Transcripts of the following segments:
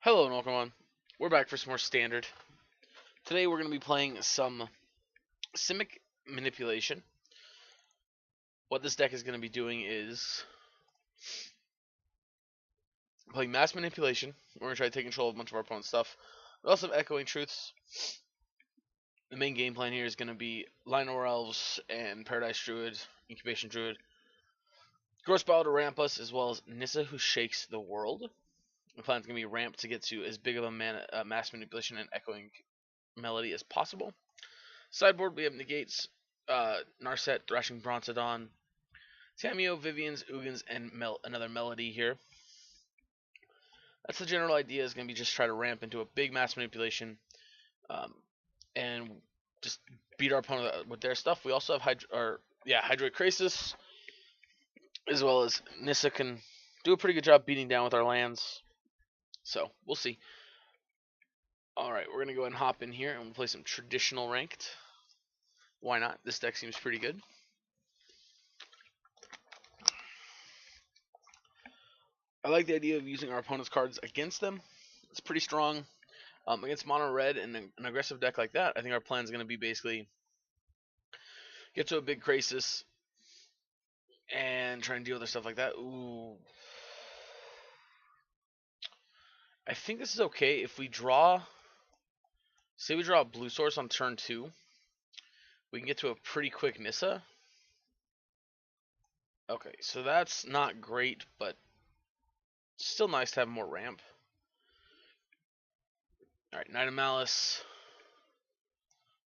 Hello and welcome on. We're back for some more standard. Today we're going to be playing some Simic manipulation. What this deck is going to be doing is playing mass manipulation. We're going to try to take control of a bunch of our opponent's stuff. We also have echoing truths. The main game plan here is going to be Lionel Elves and Paradise Druid, Incubation Druid. Gross Bile to ramp us, as well as Nissa who shakes the world. The plan is going to be ramp to get to as big of a mass manipulation and echoing melody as possible. Sideboard, we have Negates, Narset, Thrashing Bronzodon, Tameo, Vivian's, Ugins, and another Melody here. That's the general idea, is going to be just try to ramp into a big mass manipulation and just beat our opponent with their stuff. We also have Hydroid Krasis, as well as Nissa can do a pretty good job beating down with our lands. So, we'll see. Alright, we're going to go ahead and hop in here and we'll play some traditional ranked. Why not? This deck seems pretty good. I like the idea of using our opponent's cards against them. It's pretty strong. Against mono red and an aggressive deck like that, I think our plan is going to be basically get to a big Krasis and try and deal with their stuff like that. Ooh. I think this is okay if we draw. Say we draw a blue source on turn 2. We can get to a pretty quick Nissa. Okay, so that's not great, but still nice to have more ramp. Alright, Knight of Malice.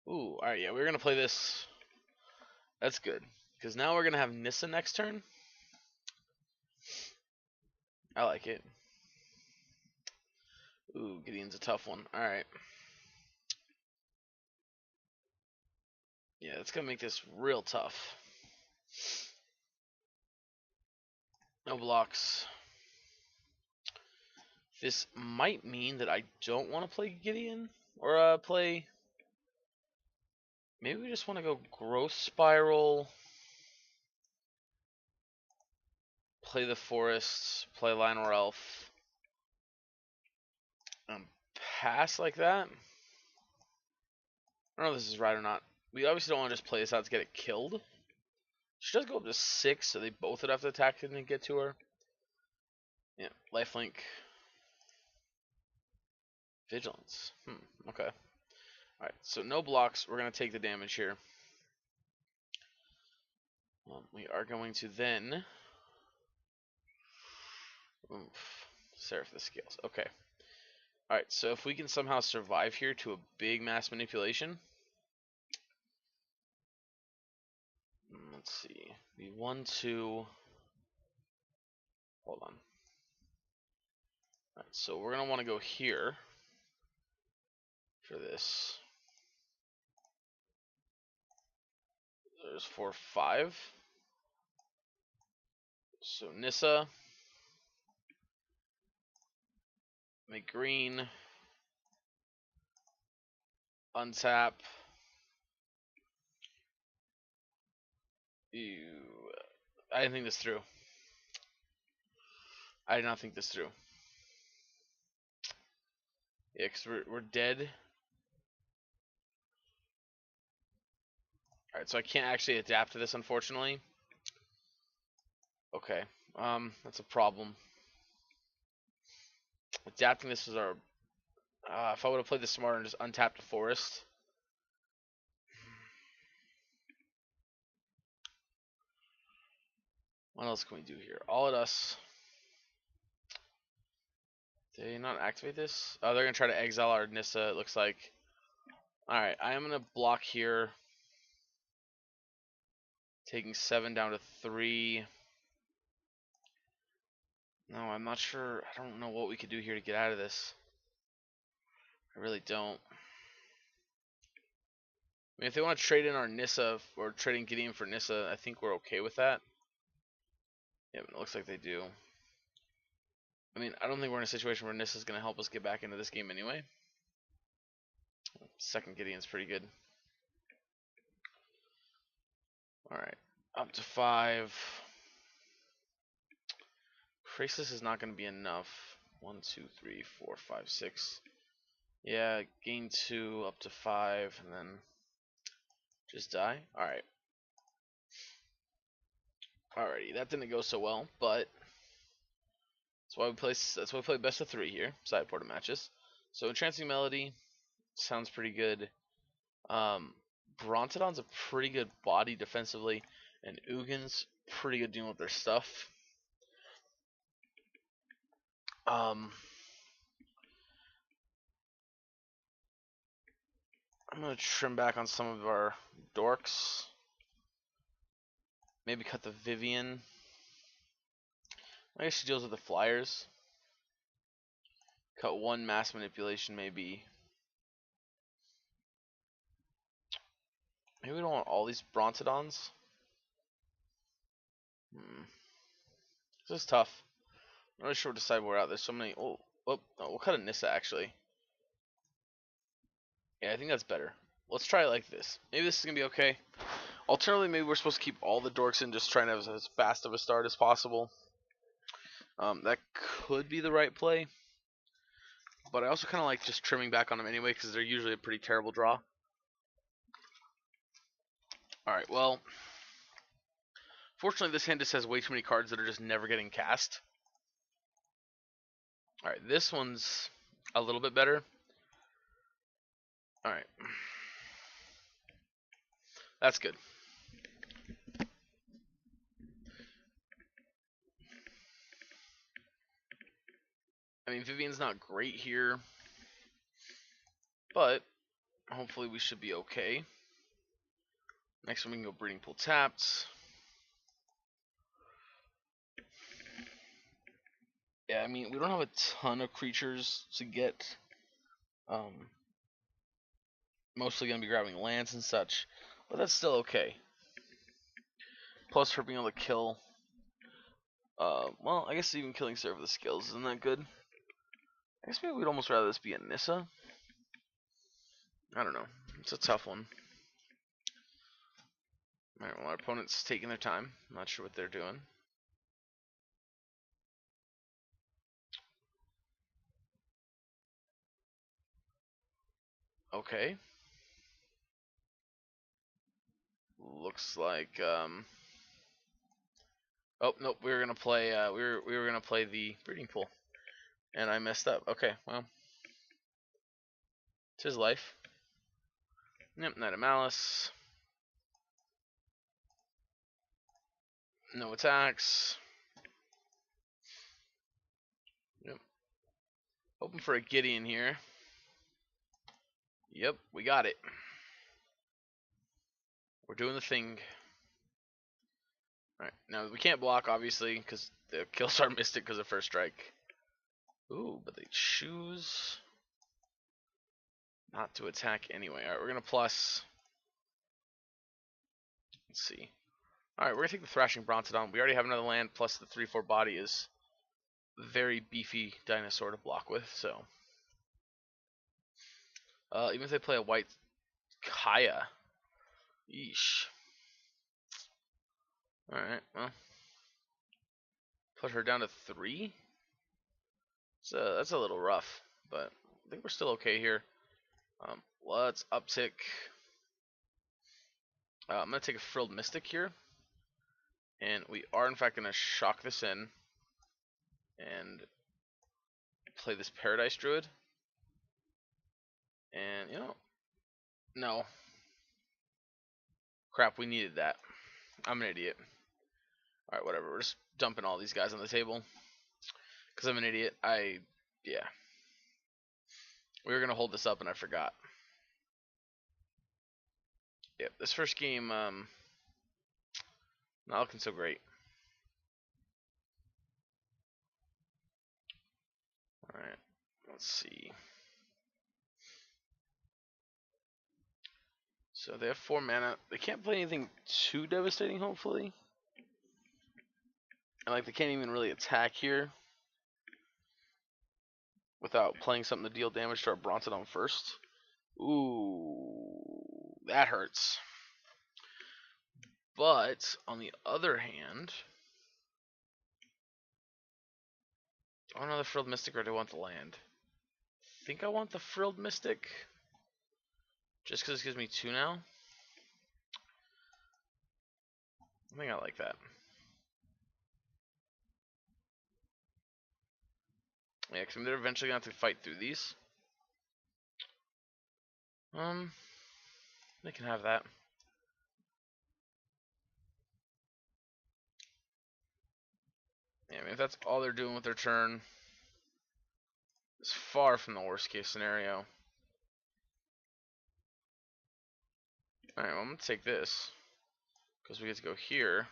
Ooh, alright, yeah, we're going to play this. That's good, because now we're going to have Nissa next turn. I like it. Ooh, Gideon's a tough one. Alright. Yeah, it's going to make this real tough. No blocks. This might mean that I don't want to play Gideon, or play... Maybe we just want to go Growth Spiral, play the Forest, play Lionel Elf, pass like that. I don't know if this is right or not. We obviously don't want to just play this out to get it killed. She does go up to 6, so they both would have to attack and get to her. Yeah, lifelink. Vigilance. Okay. Alright, so no blocks. We're going to take the damage here. We are going to then... Seraph the Scales. Okay. Alright, so if we can somehow survive here to a big mass manipulation... Let's see. We 1, 2... Hold on. Alright, so we're going to want to go here for this. There's 4, 5. So Nissa. Make green. Untap. Ew. I didn't think this through. I did not think this through. Yeah, because we're dead. Alright, so I can't actually adapt to this, unfortunately. Okay, that's a problem. Adapting this is our... if I would have played this smarter and just untapped the Forest. What else can we do here? All at us. Did they not activate this? Oh, they're going to try to exile our Nissa, it looks like. Alright, I am going to block here. Taking 7 down to 3. No, I'm not sure. I don't know what we could do here to get out of this. I really don't. I mean, if they want to trade in our Nissa, or trading Gideon for Nissa, I think we're okay with that. Yeah, it looks like they do. I mean, I don't think we're in a situation where Nissa's going to help us get back into this game anyway. Second Gideon's pretty good. Alright, up to 5. Krasis is not going to be enough. 1, 2, 3, 4, 5, 6. Yeah, gain 2 up to 5, and then just die. Alright. Alrighty, that didn't go so well, but that's why we play best of 3 here, sideboard matches. So Entrancing Melody sounds pretty good. Brontodon's a pretty good body defensively, and Ugin's pretty good dealing with their stuff. I'm gonna trim back on some of our dorks. Maybe cut the Vivian. I guess she deals with the flyers. Cut 1 mass manipulation, maybe. Maybe we don't want all these Brontodons. This is tough. I'm not really sure what to decide where out. There's so many. Oh, we'll cut a Nissa actually. Yeah, I think that's better. Let's try it like this. Maybe this is gonna be okay. Alternatively, maybe we're supposed to keep all the dorks in, just trying to have as fast of a start as possible. That could be the right play. But I also kind of like just trimming back on them anyway, because they're usually a pretty terrible draw. Alright, well, fortunately this hand just has way too many cards that are just never getting cast. Alright, this one's a little bit better. Alright. That's good. I mean, Vivian's not great here, but hopefully we should be okay. Next one we can go Breeding Pool tapped. Yeah, I mean, we don't have a ton of creatures to get. Mostly going to be grabbing lands and such, but that's still okay. Plus, for being able to kill. Well, I guess even killing Serve the skills isn't that good. I guess maybe we'd almost rather this be a Nissa. I don't know. It's a tough one. Alright, well, our opponent's taking their time. I'm not sure what they're doing. Okay. Looks like oh nope, we were gonna play we were gonna play the breeding pool, and I messed up. Okay, well, it's his life. Yep, Knight of Malice. No attacks. Yep. Hoping for a Gideon here. Yep, we got it. We're doing the thing. Alright, now we can't block, obviously, because the kills are Mystic because of first strike. Ooh, but they choose not to attack anyway. Alright, we're going to plus. Let's see. Alright, we're going to take the Thrashing Brontodon. We already have another land, plus the 3/4 body is very beefy dinosaur to block with, so. Even if they play a white Kaya. Yeesh. Alright, well. Put her down to 3? So that's a little rough, but I think we're still okay here. Let's uptick. I'm going to take a Frilled Mystic here. And we are, in fact, going to shock this in. And play this Paradise Druid. And, you know, no. Crap, we needed that. I'm an idiot. Alright, whatever. We're just dumping all these guys on the table. Because I'm an idiot. Yeah. We were going to hold this up and I forgot. Yep, this first game, not looking so great. Alright, let's see. So they have 4 mana. They can't play anything too devastating, hopefully. And like they can't even really attack here without playing something to deal damage to our Brontodon first. Ooh, that hurts. But on the other hand, Do I want another Frilled Mystic or do I want the land? I think I want the Frilled Mystic. Just because it gives me 2 now. I think I like that. Yeah, because they're eventually going to have to fight through these. They can have that. Yeah, I mean, if that's all they're doing with their turn, it's far from the worst case scenario. Alright, well, I'm going to take this. Because we get to go here.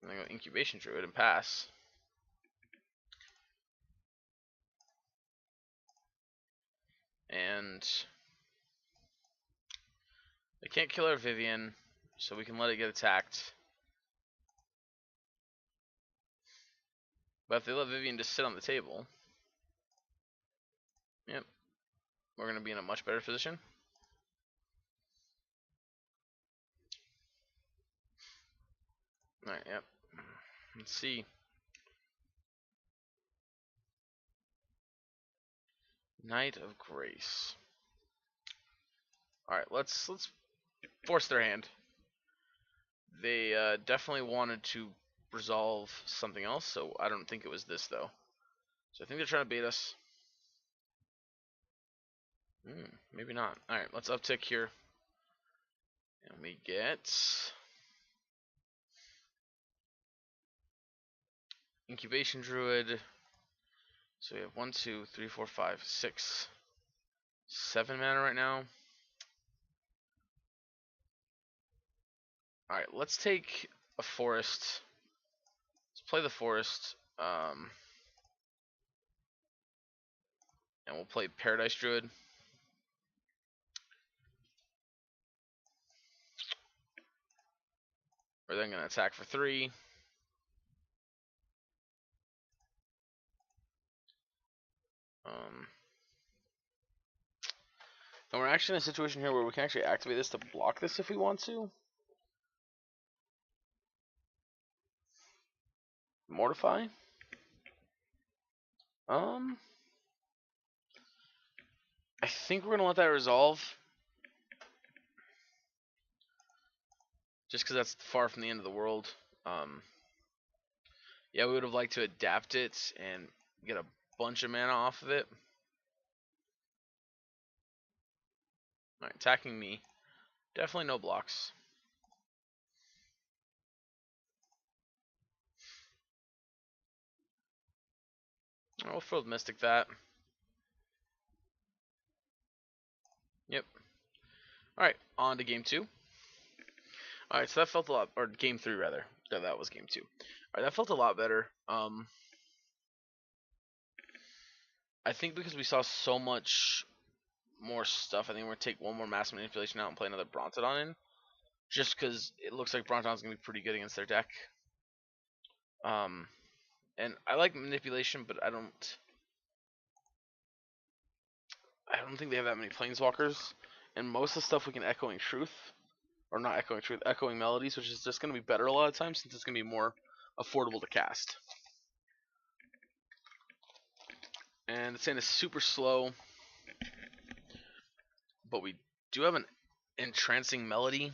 And then go Incubation Druid and pass. And they can't kill our Vivian, so we can let it get attacked. But if they let Vivian just sit on the table, yep, we're going to be in a much better position. Alright, yep. Let's see. Knight of Grace. Alright, let's force their hand. They definitely wanted to resolve something else, so I don't think it was this, though. So I think they're trying to bait us. Maybe not. Alright, let's uptick here. And we get Incubation Druid. So we have 1, 2, 3, 4, 5, 6, 7 mana right now. Alright, let's take a forest. Let's play the forest. And we'll play Paradise Druid. We're then going to attack for 3. And we're actually in a situation here where we can actually activate this to block this if we want to. Mortify. I think we're going to let that resolve. Just because that's far from the end of the world. Yeah, we would have liked to adapt it and get a bunch of mana off of it. Alright, attacking me. Definitely no blocks. We'll Frilled Mystic that. Yep. Alright, on to game 2. Alright, so that felt a lot, or game 3 rather. No, that was game 2. Alright, that felt a lot better. I think because we saw so much more stuff, I think we're going to take one more Mass Manipulation out and play another Brontodon in. Just because it looks like Brontodon's going to be pretty good against their deck. And I like Manipulation, but I don't think they have that many Planeswalkers. And most of the stuff we can Echoing Truth. Or not Echoing Truth, Echoing Melodies, which is just going to be better a lot of times since it's going to be more affordable to cast. And it's saying it's super slow. But we do have an Entrancing Melody.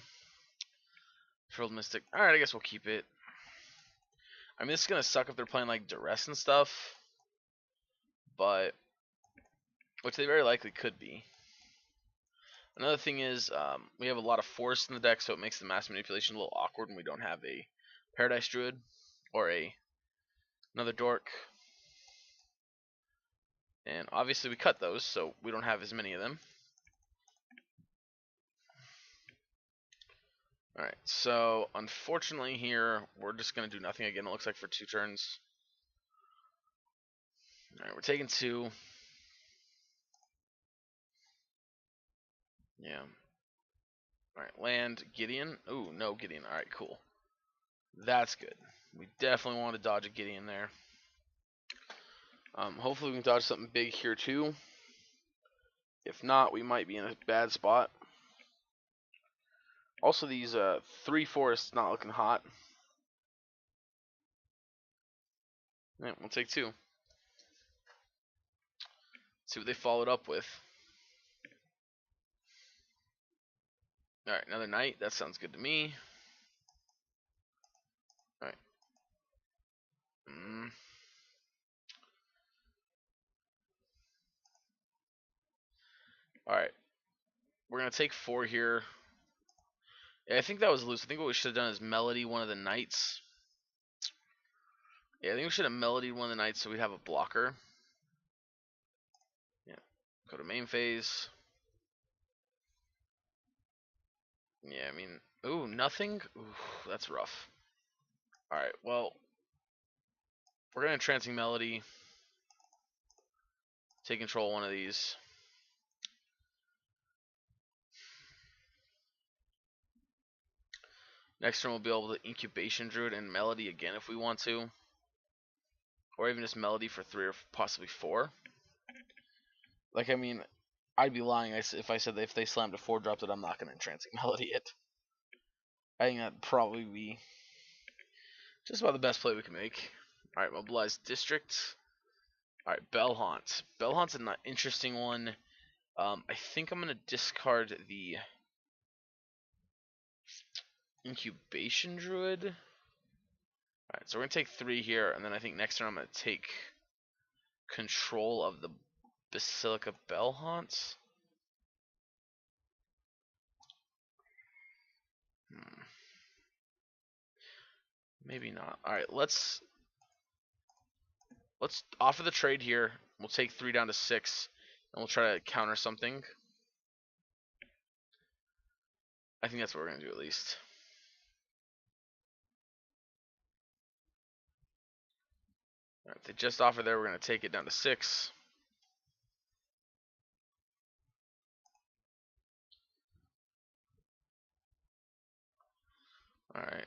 Frilled Mystic. Alright, I guess we'll keep it. I mean, this is going to suck if they're playing like Duress and stuff. But, which they very likely could be. Another thing is, we have a lot of force in the deck, so it makes the Mass Manipulation a little awkward when we don't have a Paradise Druid or another Dork. And obviously we cut those, so we don't have as many of them. Alright, so unfortunately here, we're just going to do nothing again, it looks like, for 2 turns. Alright, we're taking 2. Yeah. Alright, land, Gideon. Ooh, no Gideon. Alright, cool. That's good. We definitely want to dodge a Gideon there. Hopefully we can dodge something big here too. If not, we might be in a bad spot. Also, these 3 forests not looking hot. Yeah, we'll take 2. See what they followed up with. Alright, another knight. That sounds good to me. Alright. Alright. We're going to take 4 here. Yeah, I think that was loose. I think what we should have done is melody one of the knights. Yeah, I think we should have melodied one of the knights so we'd have a blocker. Yeah. Go to main phase. Yeah, I mean... Ooh, nothing? Ooh, that's rough. Alright, well... We're going to Trancing Melody. Take control of one of these. Next turn we'll be able to Incubation Druid and Melody again if we want to. Or even just Melody for 3 or possibly 4. Like, I mean, I'd be lying if I said that if they slammed a 4-drop that I'm not going to Entrancing Melody it. I think that'd probably be just about the best play we can make. Alright, Mobilize District. Alright, Bellhaunt. Bellhaunt's an interesting one. I think I'm going to discard the Incubation Druid. Alright, so we're going to take 3 here, and then I think next turn I'm going to take control of the Basilica Bellhaunts. Maybe not. Alright, let's offer the trade here. We'll take 3 down to 6, and we'll try to counter something. I think that's what we're going to do at least. Alright, if they just offer there, we're going to take it down to 6. Alright.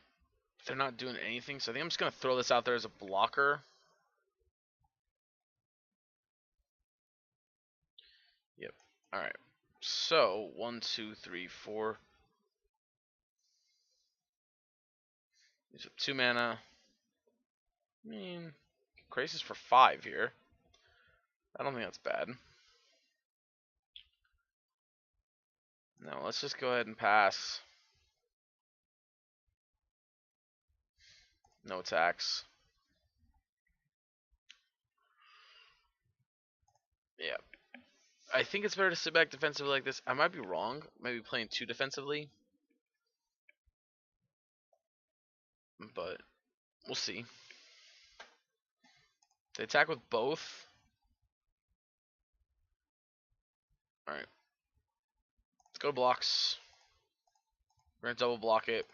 They're not doing anything, so I think I'm just going to throw this out there as a blocker. Yep. Alright. So, 1, 2, 3, 4. Use up 2 mana. I mean, Crisis for 5 here. I don't think that's bad. No, let's just go ahead and pass. No attacks. Yeah. I think it's better to sit back defensively like this. I might be wrong. Maybe playing too defensively. But we'll see. They attack with both. Alright. Let's go to blocks. We're going to double block it.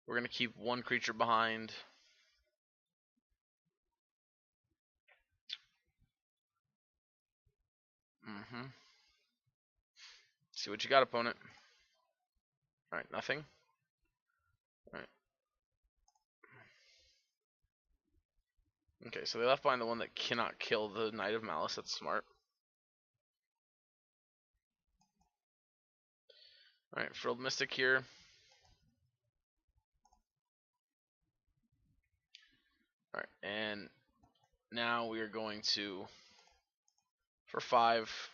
We're going to keep 1 creature behind. See what you got, opponent. Alright, nothing. Alright. Okay, so they left behind the one that cannot kill the Knight of Malice. That's smart. Alright, Frilled Mystic here. Alright, and now we are going to, for 5.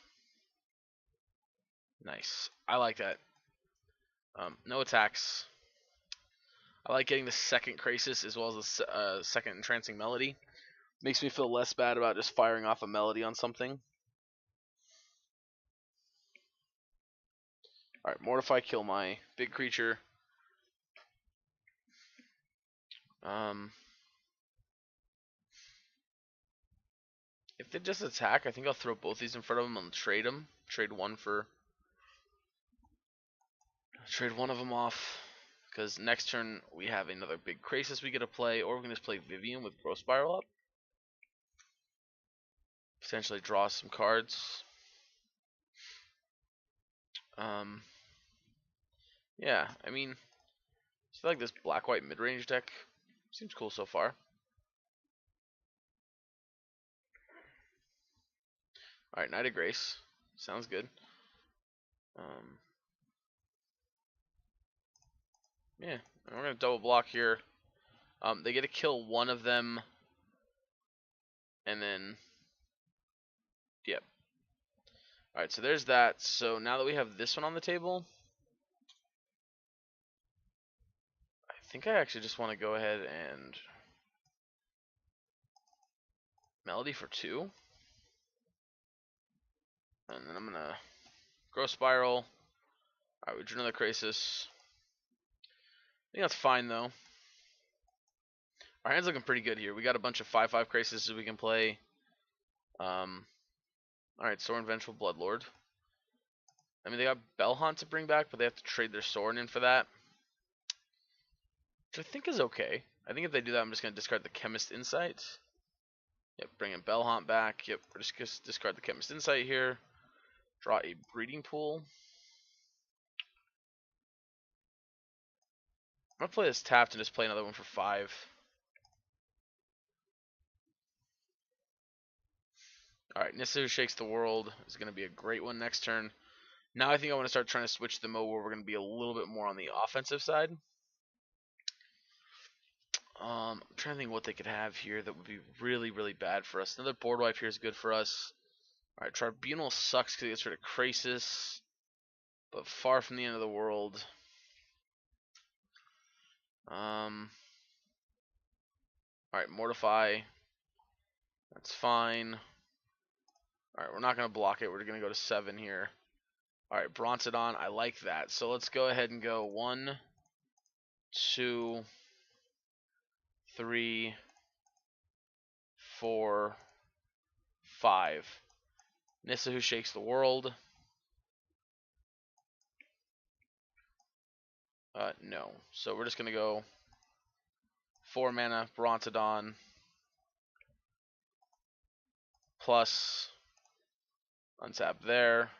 Nice. I like that. No attacks. I like getting the second Crisis as well as the second Entrancing Melody. Makes me feel less bad about just firing off a melody on something. Alright, Mortify, kill my big creature. If they just attack, I think I'll throw both these in front of them and trade them. Trade one of them off. Because next turn we have another big Crisis we get to play, or we can just play Vivian with Growth Spiral up. Potentially draw some cards. Yeah, I mean, I feel like this black-white mid-range deck seems cool so far. Alright, Knight of Grace. Sounds good. Yeah, we're going to double block here. They get to kill one of them, and then, yep. Alright, so there's that. So now that we have this one on the table, I think I actually just want to go ahead and Melody for 2. And then I'm going to Growth Spiral. Alright, we drew another Crisis. I think that's fine, though. Our hand's looking pretty good here. We got a bunch of 5/5 Crises we can play. Alright, Sorin Vengeful Bloodlord. I mean, they got Bellhaunt to bring back, but they have to trade their Sorin in for that. Which I think is okay. I think if they do that, I'm just going to discard the Chemist Insight. Yep, bring in Bellhaunt back. Yep, we're just going to discard the Chemist Insight here. Draw a Breeding Pool. I'm going to play this tapped and just play another one for 5. Alright, Nissa Who Shakes the World is going to be a great one next turn. Now I think I want to start trying to switch the mode where we're going to be a little bit more on the offensive side. I'm trying to think what they could have here that would be really, really bad for us. Another board wipe here is good for us. Alright, Tribunal sucks because it gets rid of Crisis, but far from the end of the world. Alright, Mortify. That's fine. Alright, we're not going to block it. We're going to go to 7 here. Alright, Bronzodon. I like that. So let's go ahead and go 1, 2, 3, 4, 5. Nissa Who Shakes the World. No. So we're just going to go 4 mana, Bronzodon, plus untap there,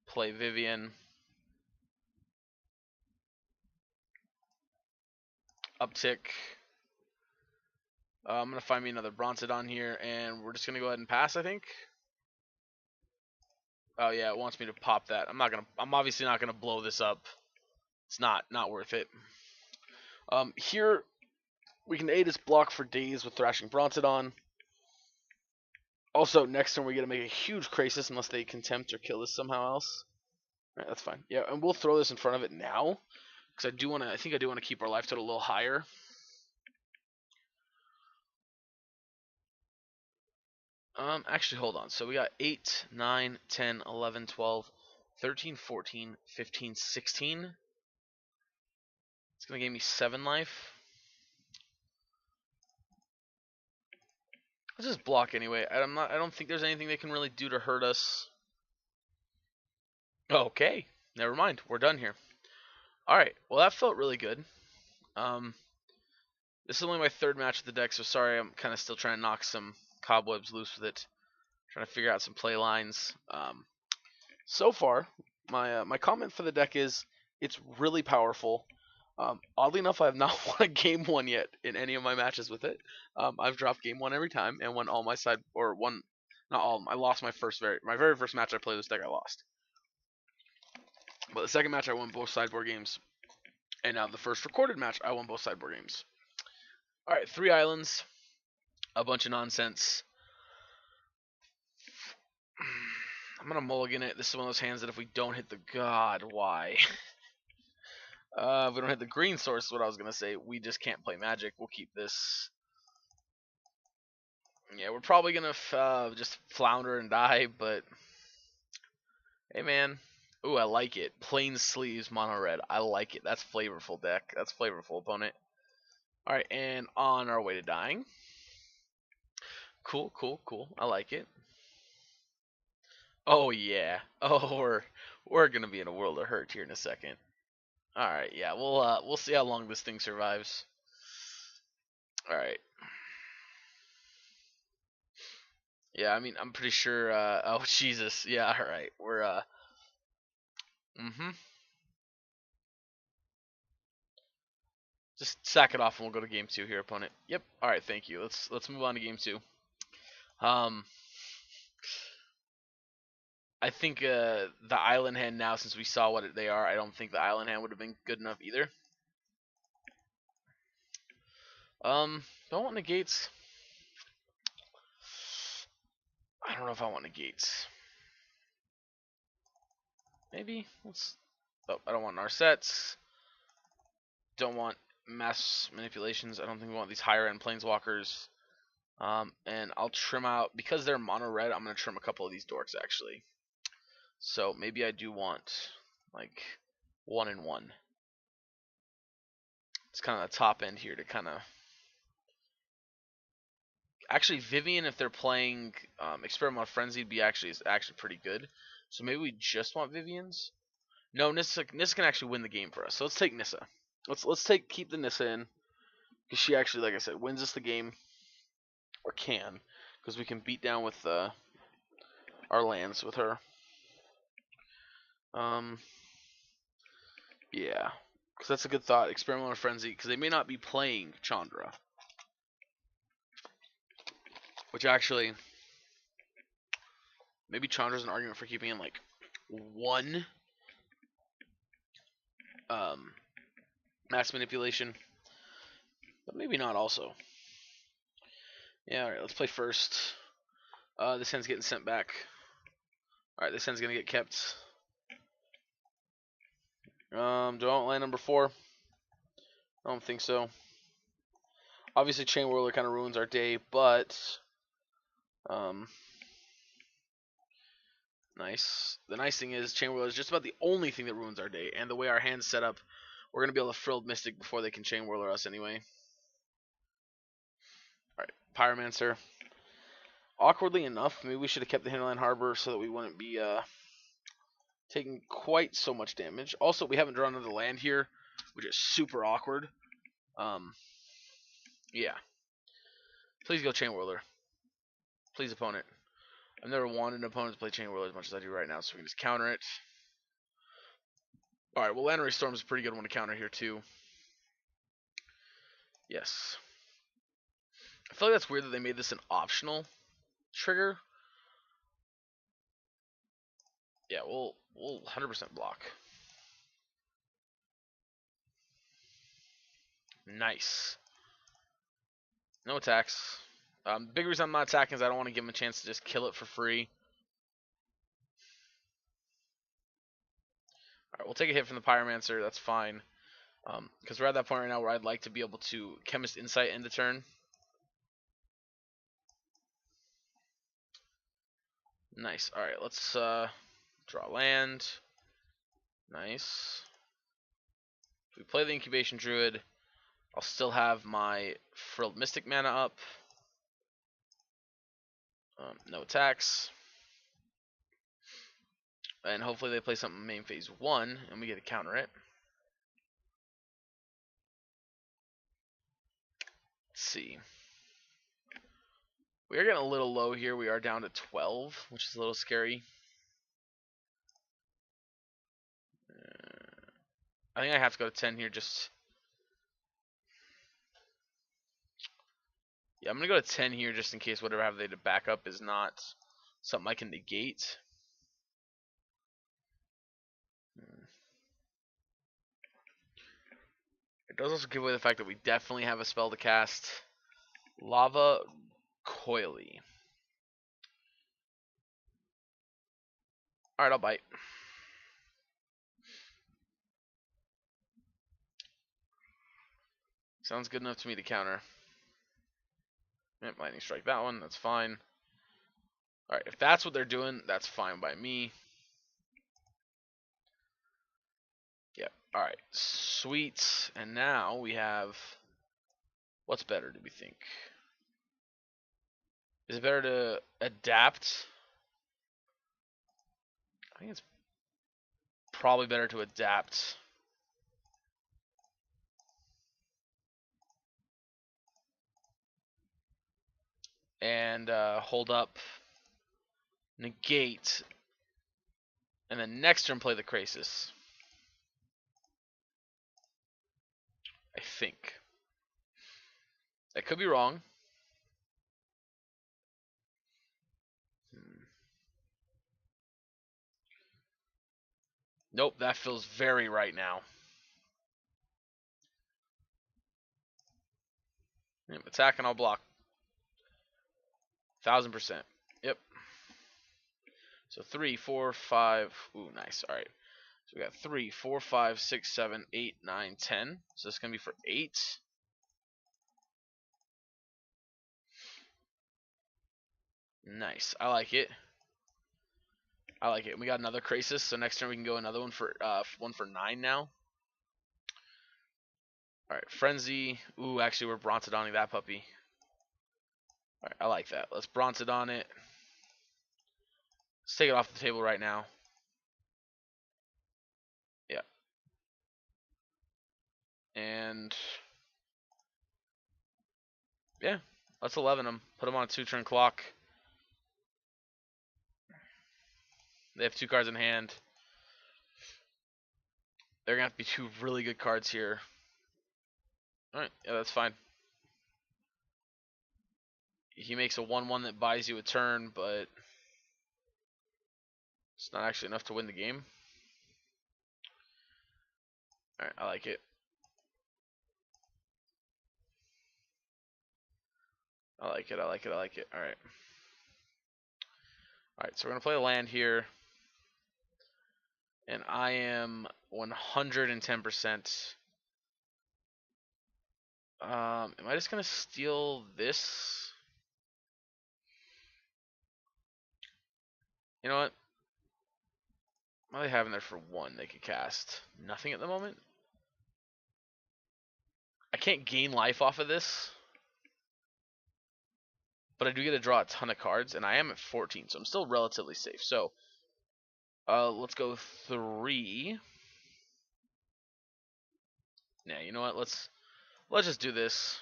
play Vivian, uptick. I'm going to find me another Bronzodon here, and we're just going to go ahead and pass, I think. Oh yeah, it wants me to pop that. I'm obviously not gonna blow this up. It's not worth it. Here we can aid its block for days with Thrashing Bronzodon. Also, next turn we get to make a huge Crisis unless they contempt or kill this somehow else. Alright, that's fine. Yeah, and we'll throw this in front of it now. Because I think I do want to keep our life total a little higher. Actually, hold on. So we got 8, 9, 10, 11, 12, 13, 14, 15, 16. It's going to give me 7 life. Let's just block anyway. I don't think there's anything they can really do to hurt us. Okay. Never mind. We're done here. Alright. Well, that felt really good. This is only my 3rd match of the deck, so sorry, I'm kind of still trying to knock some cobwebs loose with it. Trying to figure out some play lines. So far, my comment for the deck is it's really powerful. Oddly enough, I have not won a game 1 yet in any of my matches with it. I've dropped game 1 every time and won all my side, or won, not all. I lost my very first match I played this deck. I lost, but the second match I won both sideboard games, and now the first recorded match I won both sideboard games. All right, 3 islands, a bunch of nonsense. I'm gonna mulligan it. This is one of those hands that if we don't hit the god, why? If we don't hit the green source, is what I was gonna say. We just can't play Magic. We'll keep this. Yeah, we're probably gonna just flounder and die, but hey, man. Ooh, I like it. Plain sleeves, mono red. I like it. That's flavorful deck. That's flavorful, opponent. All right, and on our way to dying. Cool, cool, cool. I like it. Oh yeah. Oh, we're gonna be in a world of hurt here in a second. All right, yeah. We'll see how long this thing survives. All right. Yeah, I mean, I'm pretty sure. Oh Jesus. Yeah. All right. We're Just sack it off and we'll go to game 2 here, opponent. Yep. All right. Thank you. Let's move on to game 2. I think the island hand now, since we saw what they are, I don't think the island hand would have been good enough either. Do I want negates? I don't know if I want negates. Maybe. Let's. Oh, I don't want Narsets. Don't want mass manipulations. I don't think we want these higher end planeswalkers. And I'll trim out, because they're mono red, I'm going to trim a couple of these dorks actually. So maybe I do want like 1 and 1. It's kind of the top end here to kind of. Actually, Vivian, if they're playing Experimental Frenzy, is actually pretty good. So maybe we just want Vivians. No, Nissa can actually win the game for us. So let's take Nissa. Keep the Nissa in, because she actually, like I said, wins us the game, or can, because we can beat down with our lands with her. Yeah, because that's a good thought. Experimental Frenzy, because they may not be playing Chandra, which actually maybe Chandra's an argument for keeping in like 1 mass manipulation, but maybe not also. Yeah, alright, let's play first. This hand's getting sent back. Alright, this hand's gonna get kept. Do I want land number 4? I don't think so. Obviously, Chain Whirler kind of ruins our day, but nice. The nice thing is Chain Whirler is just about the only thing that ruins our day, and the way our hand's set up, we're gonna be able to Frilled Mystic before they can Chain Whirler us anyway. Alright, Pyromancer. Awkwardly enough, maybe we should have kept the Hinterland Harbor so that we wouldn't be taking quite so much damage. Also, we haven't drawn another land here, which is super awkward. Yeah. Please go Chain Whirler. Please, opponent. I've never wanted an opponent to play Chain Whirler as much as I do right now, so we can just counter it. Alright, well, Lannery Storm is a pretty good one to counter here, too. Yes. I feel like that's weird that they made this an optional trigger. Yeah, we'll 100% block. Nice. No attacks. Big reason I'm not attacking is I don't want to give him a chance to just kill it for free. Alright, we'll take a hit from the Pyromancer. That's fine. Because we're at that point right now where I'd like to be able to Chemist Insight end the turn. Nice. Alright, let's draw land. Nice. If we play the Incubation Druid, I'll still have my Frilled Mystic mana up. No attacks. And hopefully they play something main phase 1, and we get to counter it. Let's see. We are getting a little low here. We are down to 12, which is a little scary. I think I have to go to 10 here just... Yeah, I'm going to go to 10 here just in case whatever I have they to back up is not something I can negate. It does also give away the fact that we definitely have a spell to cast. Lava Coily. Alright, I'll bite. Sounds good enough to me to counter. Yep, lightning strike that one, that's fine. Alright, if that's what they're doing, that's fine by me. Yep, alright, sweet. And now we have... What's better, do we think? Is it better to adapt? I think it's probably better to adapt. And hold up, negate, and then next turn play the Krasis. I think. I could be wrong. Nope, that feels very right now. Yep, attack and I'll block. 1000%. Yep. So 3, 4, 5. Ooh, nice. All right. So we got 3, 4, 5, 6, 7, 8, 9, 10. So this is gonna be for 8. Nice. I like it. I like it. We got another Crisis, so next turn we can go another one for 9 now. All right, Frenzy. Ooh, actually we're Brontodoning that puppy. All right, I like that. Let's Brontodon it. Let's take it off the table right now. Yeah. And yeah, let's 11 them. Put them on a 2-turn clock. They have 2 cards in hand. They're gonna have to be 2 really good cards here. All right, yeah, that's fine. He makes a 1/1 that buys you a turn, but it's not actually enough to win the game. All right, I like it. I like it. I like it. I like it. All right. All right, so we're gonna play a land here, and I am 110%. Am I just gonna steal this? You know what? What are they having there for 1? They could cast nothing at the moment. I can't gain life off of this, but I do get to draw a ton of cards, and I am at 14, so I'm still relatively safe. So, let's go 3. Yeah, you know what? Let's just do this.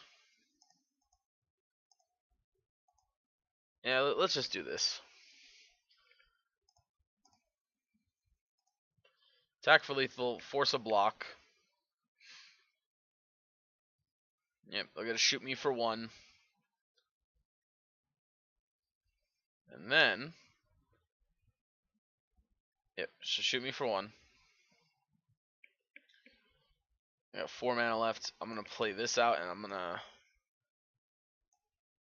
Yeah, let's just do this. Attack for lethal, force a block. Yep, they're gonna shoot me for 1. And then, yep, so shoot me for 1. I got 4 mana left. I'm gonna play this out, and I'm gonna.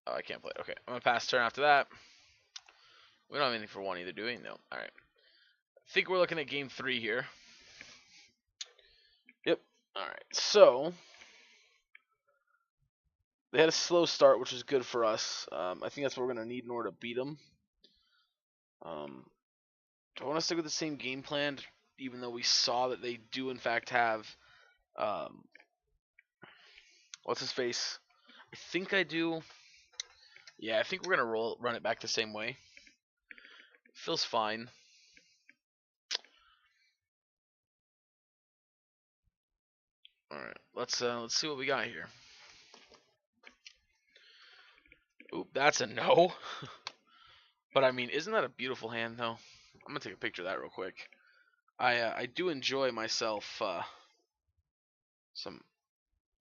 Oh, I can't play it. Okay, I'm gonna pass turn after that. We don't have anything for 1 either, do we? No. All right. I think we're looking at game 3 here. Yep. All right. So they had a slow start, which is good for us. I think that's what we're gonna need in order to beat them. Do I want to stick with the same game plan, even though we saw that they do in fact have, what's his face? I think I do. Yeah, I think we're gonna run it back the same way. Feels fine. All right, let's see what we got here. Oop, that's a no. But I mean, isn't that a beautiful hand though? I'm gonna take a picture of that real quick. I do enjoy myself some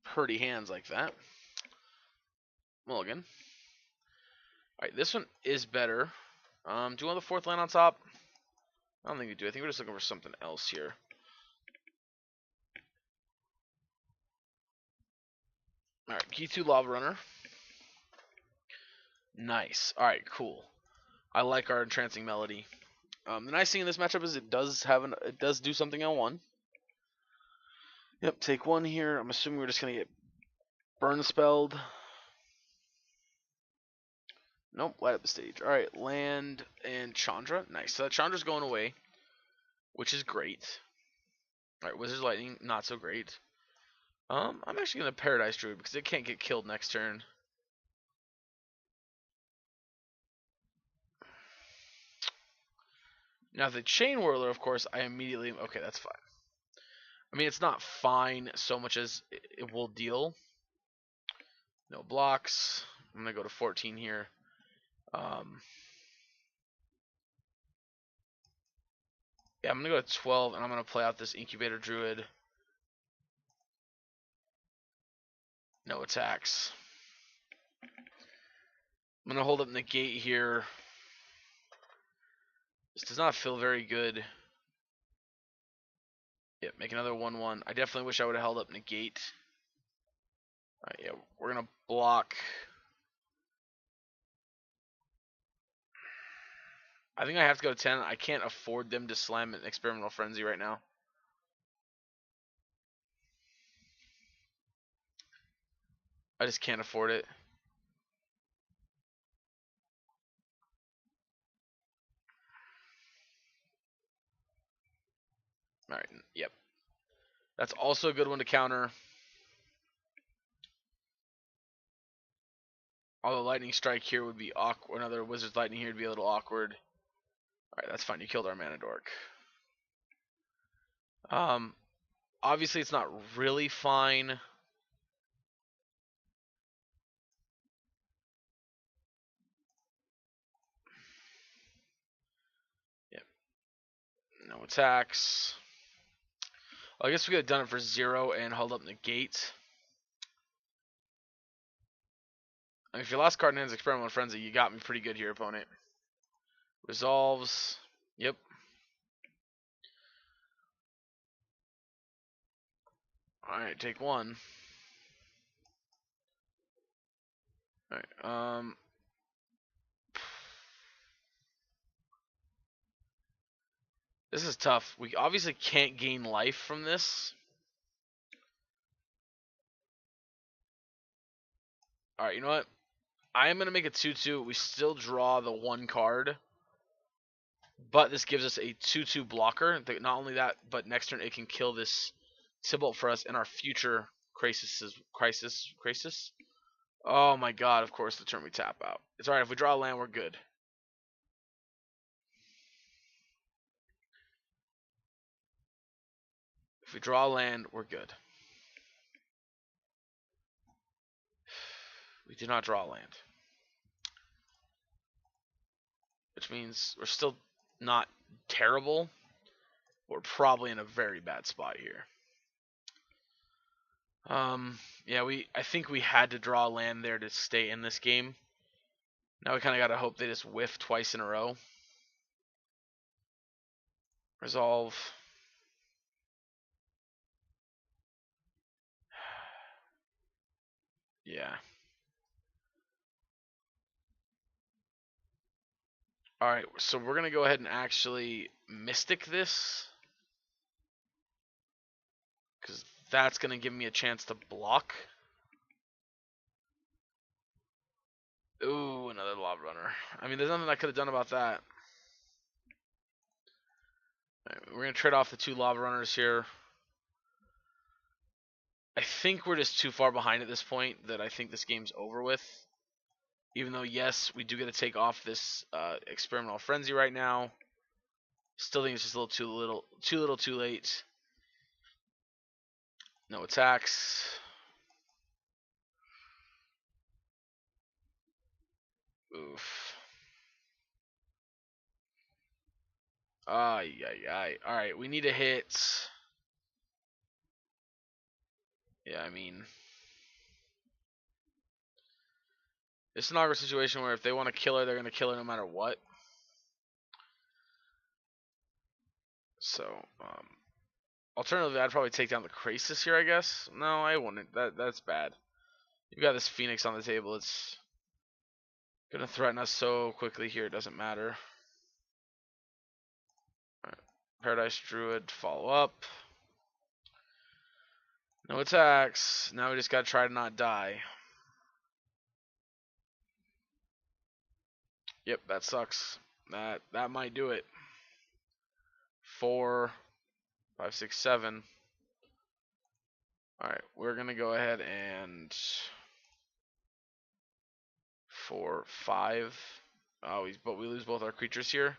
pretty hands like that. Mulligan. All right, this one is better. Do you want the 4th land on top? I don't think we do. I think we're just looking for something else here. All right, key 2 Lava Runner. Nice. All right, cool. I like our Entrancing Melody. The nice thing in this matchup is it does do something on 1. Yep, take 1 here. I'm assuming we're just gonna get burn spelled. Nope, light up the stage. All right, land and Chandra. Nice. So that Chandra's going away, which is great. All right, Wizard's Lightning, not so great. I'm actually gonna Paradise Druid because it can't get killed next turn. Now the Chain Whirler, of course, I immediately okay. That's fine. I mean, it's not fine so much as it will deal. No blocks. I'm gonna go to 14 here. Yeah, I'm gonna go to 12, and I'm gonna play out this Incubator Druid. No attacks. I'm gonna hold up Negate here. This does not feel very good. Yep, make another 1/1. I definitely wish I would have held up Negate. Alright, yeah, we're gonna block. I think I have to go 10. I can't afford them to slam an Experimental Frenzy right now. I just can't afford it. Alright, yep. That's also a good one to counter. Although Lightning Strike here would be awkward. Another Wizard's Lightning here would be a little awkward. Alright, that's fine. You killed our Mana Dork. Obviously it's not really fine. Yep. No attacks. Well, I guess we could have done it for 0 and held up Negate. I mean, if your last card in hand is Experimental Frenzy, you got me pretty good here, opponent. Resolves. Yep. Alright, take 1. Alright, this is tough. We obviously can't gain life from this. Alright, you know what? I am going to make a 2-2. We still draw the 1 card. But this gives us a 2-2 blocker. Not only that, but next turn it can kill this Tybalt for us in our future crisis. Oh my god, of course the turn we tap out. It's alright, if we draw a land, we're good. If we draw a land, we're good. We do not draw a land. Which means we're still not terrible. We're probably in a very bad spot here. Yeah, I think we had to draw a land there to stay in this game. Now we kind of got to hope they just whiff twice in a row. Resolve. Yeah. Alright, so we're going to go ahead and actually Mystic this. Because that's going to give me a chance to block. Ooh, another Lava Runner. I mean, there's nothing I could have done about that. Right, we're going to trade off the 2 Lava Runners here. I think we're just too far behind at this point that I think this game's over with. Even though, yes, we do get to take off this Experimental Frenzy right now. Still think it's just a little too late. No attacks. Oof. Alright, we need a hit. Yeah, I mean, it's an awkward situation where if they want to kill her, they're going to kill her no matter what. So, alternatively, I'd probably take down the Krasis here, I guess. No, I wouldn't. That's bad. You've got this Phoenix on the table. It's going to threaten us so quickly here, it doesn't matter. Alright. Paradise Druid, follow up. No attacks. Now we just got to try to not die. Yep, that sucks. That might do it. 4, 5, 6, 7. Alright, we're going to go ahead and 4, 5. Oh, but we lose both our creatures here.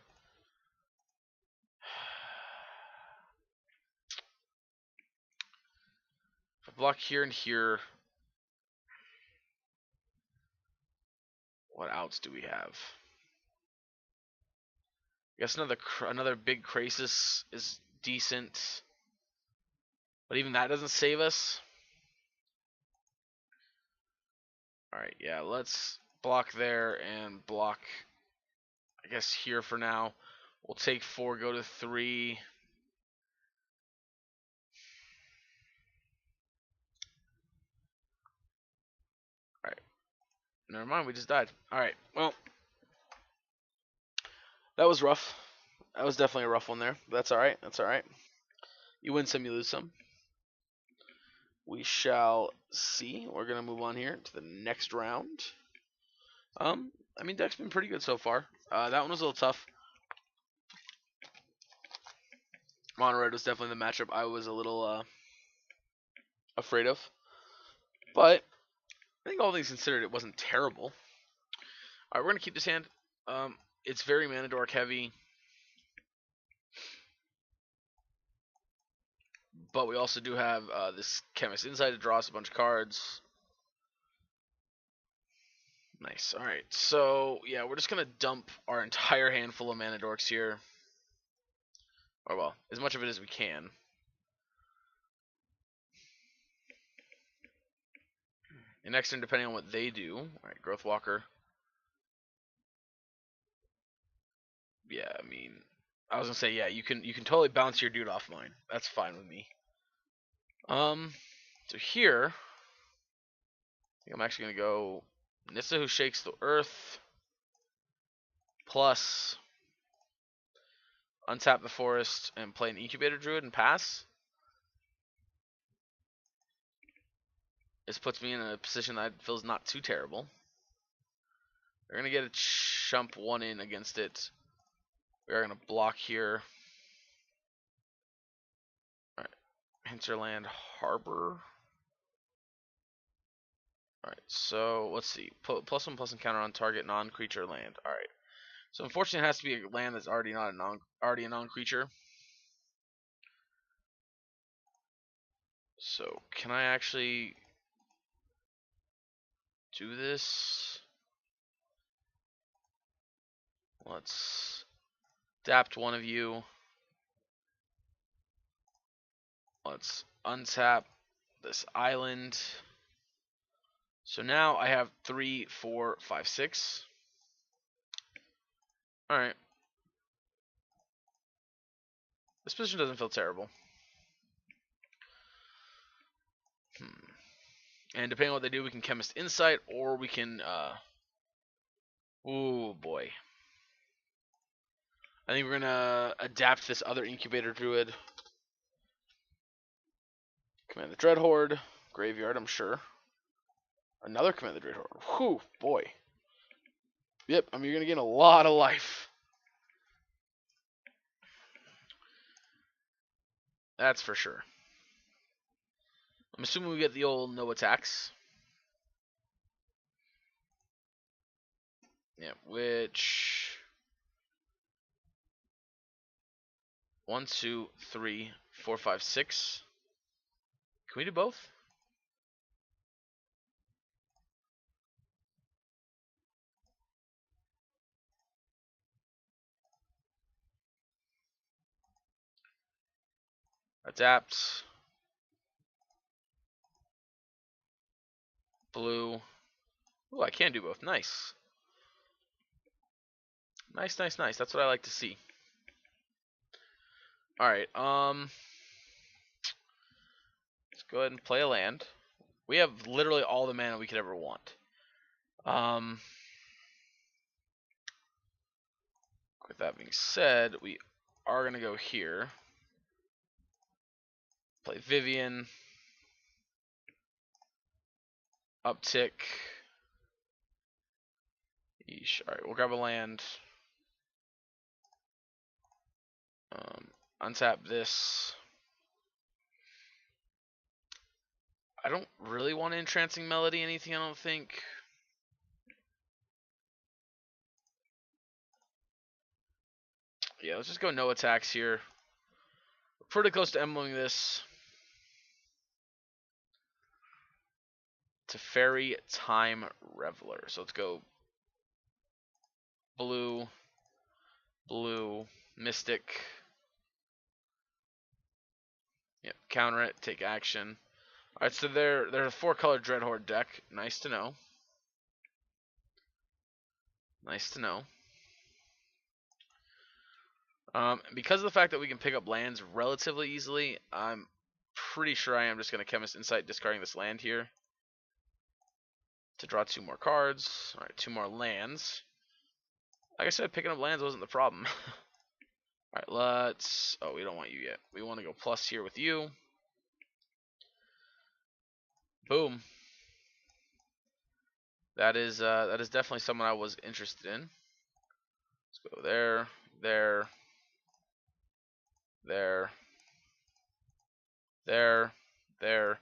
If I block here and here, what outs do we have? I guess another big Krasis is decent, but even that doesn't save us. Alright, yeah, let's block there and block, I guess, here for now. We'll take 4, go to 3. Never mind, we just died. Alright, well, that was rough. That was definitely a rough one there. That's alright, that's alright. You win some, you lose some. We shall see. We're going to move on here to the next round. I mean, deck's been pretty good so far. That one was a little tough. Mono Red was definitely the matchup I was a little afraid of. But I think all things considered, it wasn't terrible. Alright, we're going to keep this hand. It's very mana dork heavy. But we also do have this Chemist Insight to draw us a bunch of cards. Nice. Alright, so yeah, we're just going to dump our entire handful of mana dorks here. Or well, as much of it as we can. And next turn, depending on what they do. Alright, Growth Walker. Yeah, I mean, I was gonna say, yeah, you can totally bounce your dude off mine. That's fine with me. So here, I think I'm actually gonna go Nissa, who shakes the earth, plus untap the forest and play an Incubator Druid and pass. This puts me in a position that feels not too terrible. We're gonna get a chump 1 in against it. We are gonna block here. Alright. Hinterland Harbor. Alright, so let's see. +1/+1 counter on target non-creature land. Alright. So unfortunately it has to be a land that's already not a non-creature. So can I actually do this? Let's adapt one of you. Let's untap this island. So now I have 3, 4, 5, 6. Alright. This position doesn't feel terrible. And depending on what they do, we can Chemist Insight, or we can, ooh, boy. I think we're gonna adapt this other Incubator Druid. Command the Dreadhorde. Graveyard, I'm sure. Another Command the Dreadhorde. Whew, boy. Yep, I mean, you're gonna gain a lot of life. That's for sure. I'm assuming we get the old no attacks. Yeah, which 1, 2, 3, 4, 5, 6. Can we do both? Adapt. Blue. Ooh, I can do both. Nice. Nice, nice, nice. That's what I like to see. Alright, let's go ahead and play a land. We have literally all the mana we could ever want. With that being said, we are going to go here. Play Vivian. Uptick. Yeesh. Alright, we'll grab a land. Untap this. I don't really want Entrancing Melody anything, I don't think. Yeah, let's just go no attacks here. We're pretty close to embleming this. To Fairy Time Reveler. So let's go blue, blue, Mystic. Yep, counter it, take action. Alright, so there's a 4-color Dreadhorde deck. Nice to know. Nice to know. Because of the fact that we can pick up lands relatively easily, I'm pretty sure I am just going to Chemist Insight discarding this land here. to draw 2 more cards. Alright, 2 more lands. Like I said, picking up lands wasn't the problem. Alright, let's... Oh, we don't want you yet. We want to go plus here with you. Boom. That is definitely someone I was interested in. Let's go there, there, there, there, there.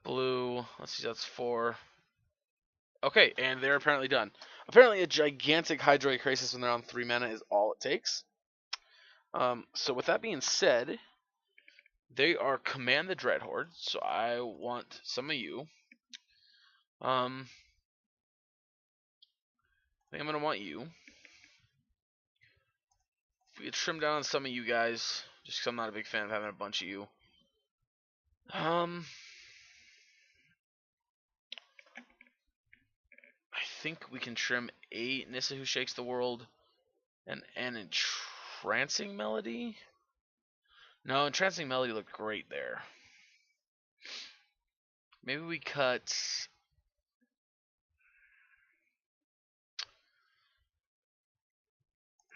Blue. Let's see, that's 4. Okay, and they're apparently done. Apparently, a gigantic Hydroid Crisis when they're on 3 mana is all it takes. So with that being said, they are Command the Dreadhorde. So I want some of you. I think I'm gonna want you. If we could trim down some of you guys, just because I'm not a big fan of having a bunch of you. I think we can trim a Nissa Who Shakes the World and an Entrancing Melody. No, Entrancing Melody looked great there. Maybe we cut...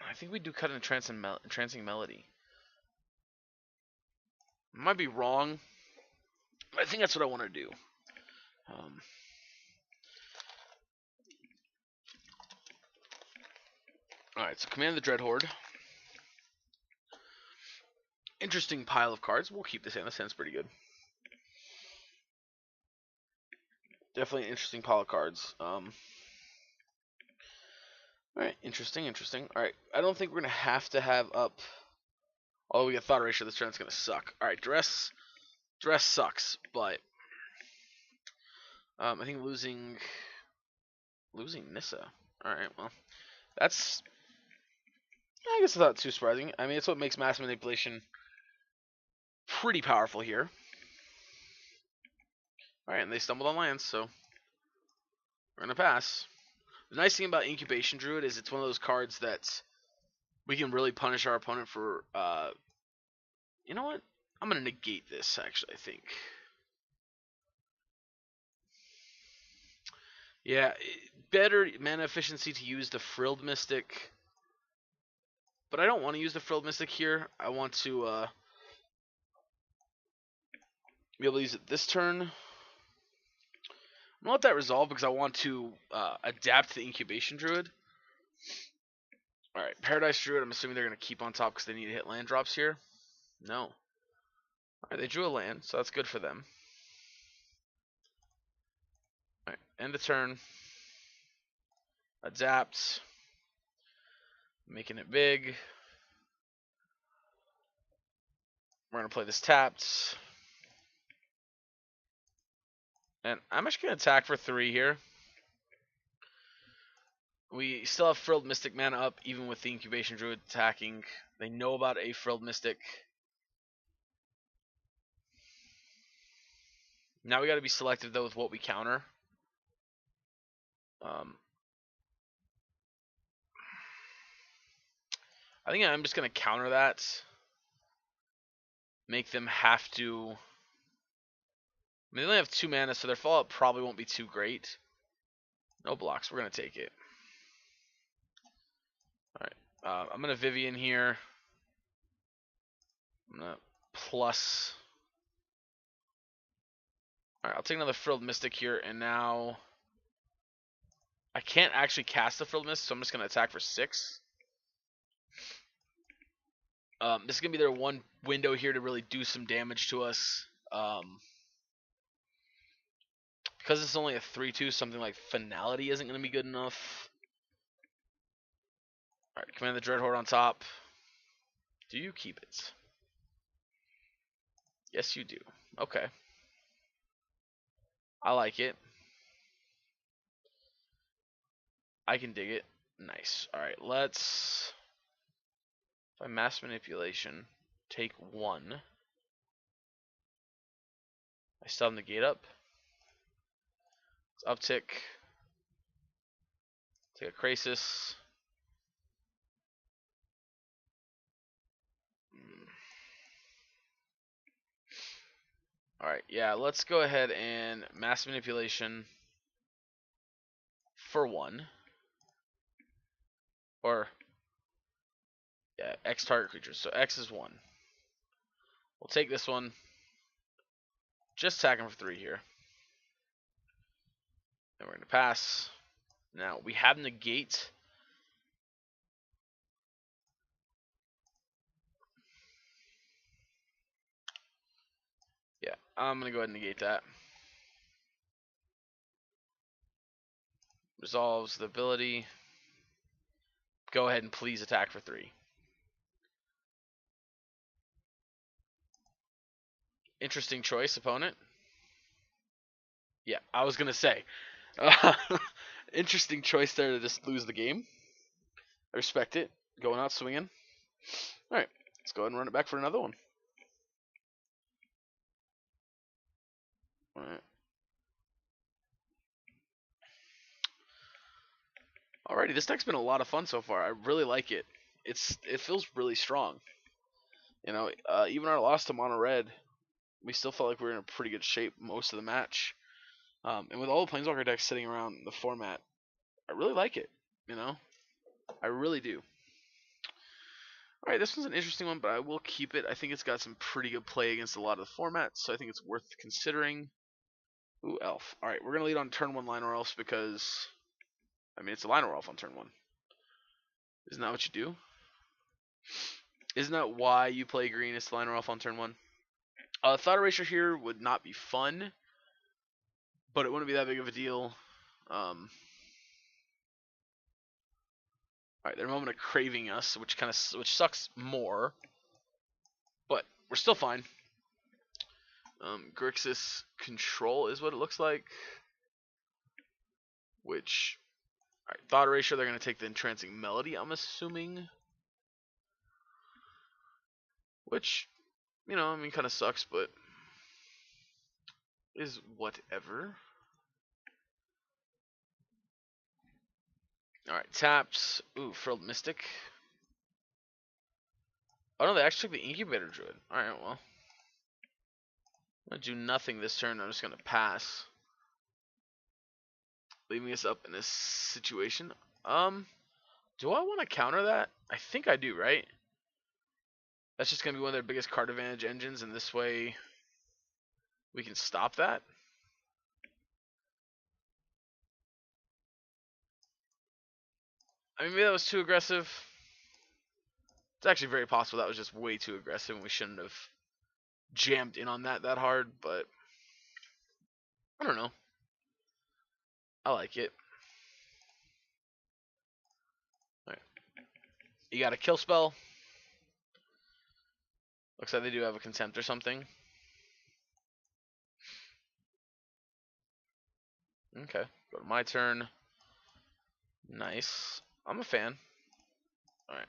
I think we do cut an Entrancing Melody. I might be wrong, but I think that's what I want to do. Alright, so Command the Dreadhorde. Interesting pile of cards. We'll keep this in. This sounds pretty good. Definitely an interesting pile of cards. Alright, interesting. Alright, I don't think we're going to have up... Although we get Thought Erasure, this turn's going to suck. Alright, Dress sucks, but... I think losing Nissa. Alright, well... That's... I guess it's not too surprising. I mean, it's what makes Mass Manipulation pretty powerful here. Alright, and they stumbled on lands, so... We're going to pass. The nice thing about Incubation Druid is it's one of those cards that we can really punish our opponent for, you know what? I'm going to negate this, actually, I think. Yeah, better mana efficiency to use the Frilled Mystic. But I don't want to use the Frilled Mystic here. I want to be able to use it this turn. I'm going to let that resolve because I want to adapt the Incubation Druid. Alright, Paradise Druid, I'm assuming they're going to keep on top because they need to hit land drops here. No. Alright, they drew a land, so that's good for them. Alright, end the turn. Adapt. Making it big. We're going to play this tapped. And I'm actually going to attack for 3 here. We still have Frilled Mystic mana up, even with the Incubation Druid attacking. They know about a Frilled Mystic. Now we got to be selective, though, with what we counter. I think I'm just going to counter that. Make them have to... I mean, they only have 2 mana, so their fallout probably won't be too great. No blocks. We're going to take it. Alright. I'm going to Vivian here. I'm going to plus... Alright, I'll take another Frilled Mystic here, and now... I can't actually cast a Frilled Mystic, so I'm just going to attack for 6. This is going to be their one window here to really do some damage to us. Because it's only a 3-2, something like Finality isn't going to be good enough. Alright, Command the Dreadhorde on top. Do you keep it? Yes, you do. Okay. I like it. I can dig it. Nice. Alright, let's... By Mass Manipulation, take 1. I still have the gate up. Let's uptick. Take a Crisis. Alright, yeah, let's go ahead and Mass Manipulation. for 1. Or, yeah, X target creatures. So X is 1. We'll take this one. Just attacking for 3 here. And we're going to pass. Now, we have negate. Yeah, I'm going to go ahead and negate that. Resolves the ability. Go ahead and please attack for 3. Interesting choice, opponent. Yeah, I was going to say. Interesting choice there to just lose the game. I respect it. Going out swinging. Alright, let's go ahead and run it back for another one. Alright. Alrighty, this deck's been a lot of fun so far. I really like it. It feels really strong. You know, even our loss to Mono Red, we still felt like we were in a pretty good shape most of the match. And with all the Planeswalker decks sitting around the format, I really like it. You know, I really do. Alright, this one's an interesting one, but I will keep it. I think it's got some pretty good play against a lot of the formats, so I think it's worth considering. Ooh, Elf. Alright, we're going to lead on turn 1 Liner Elves because, I mean, it's a Liner Elf on turn 1. Isn't that what you do? Isn't that why you play green is to Liner Elf on turn 1? Thought Erasure here would not be fun, but it wouldn't be that big of a deal. Alright, they're a moment of craving us, which sucks more, but we're still fine. Grixis Control is what it looks like, which, alright, Thought Erasure, they're going to take the Entrancing Melody, I'm assuming, which, you know, I mean, kind of sucks, but is whatever. Alright, taps. Ooh, Frilled Mystic. Oh no, they actually took the Incubator Druid. Alright, well. I'm going to do nothing this turn. I'm just going to pass. Leaving us up in this situation. Do I want to counter that? I think I do, right? That's just going to be one of their biggest card advantage engines, and this way we can stop that. I mean, maybe that was too aggressive. It's actually very possible that was just way too aggressive, and we shouldn't have jammed in on that hard, but I don't know. I like it. Alright. You got a kill spell. Looks like they do have a contempt or something. Okay, go to my turn. Nice. I'm a fan. Alright.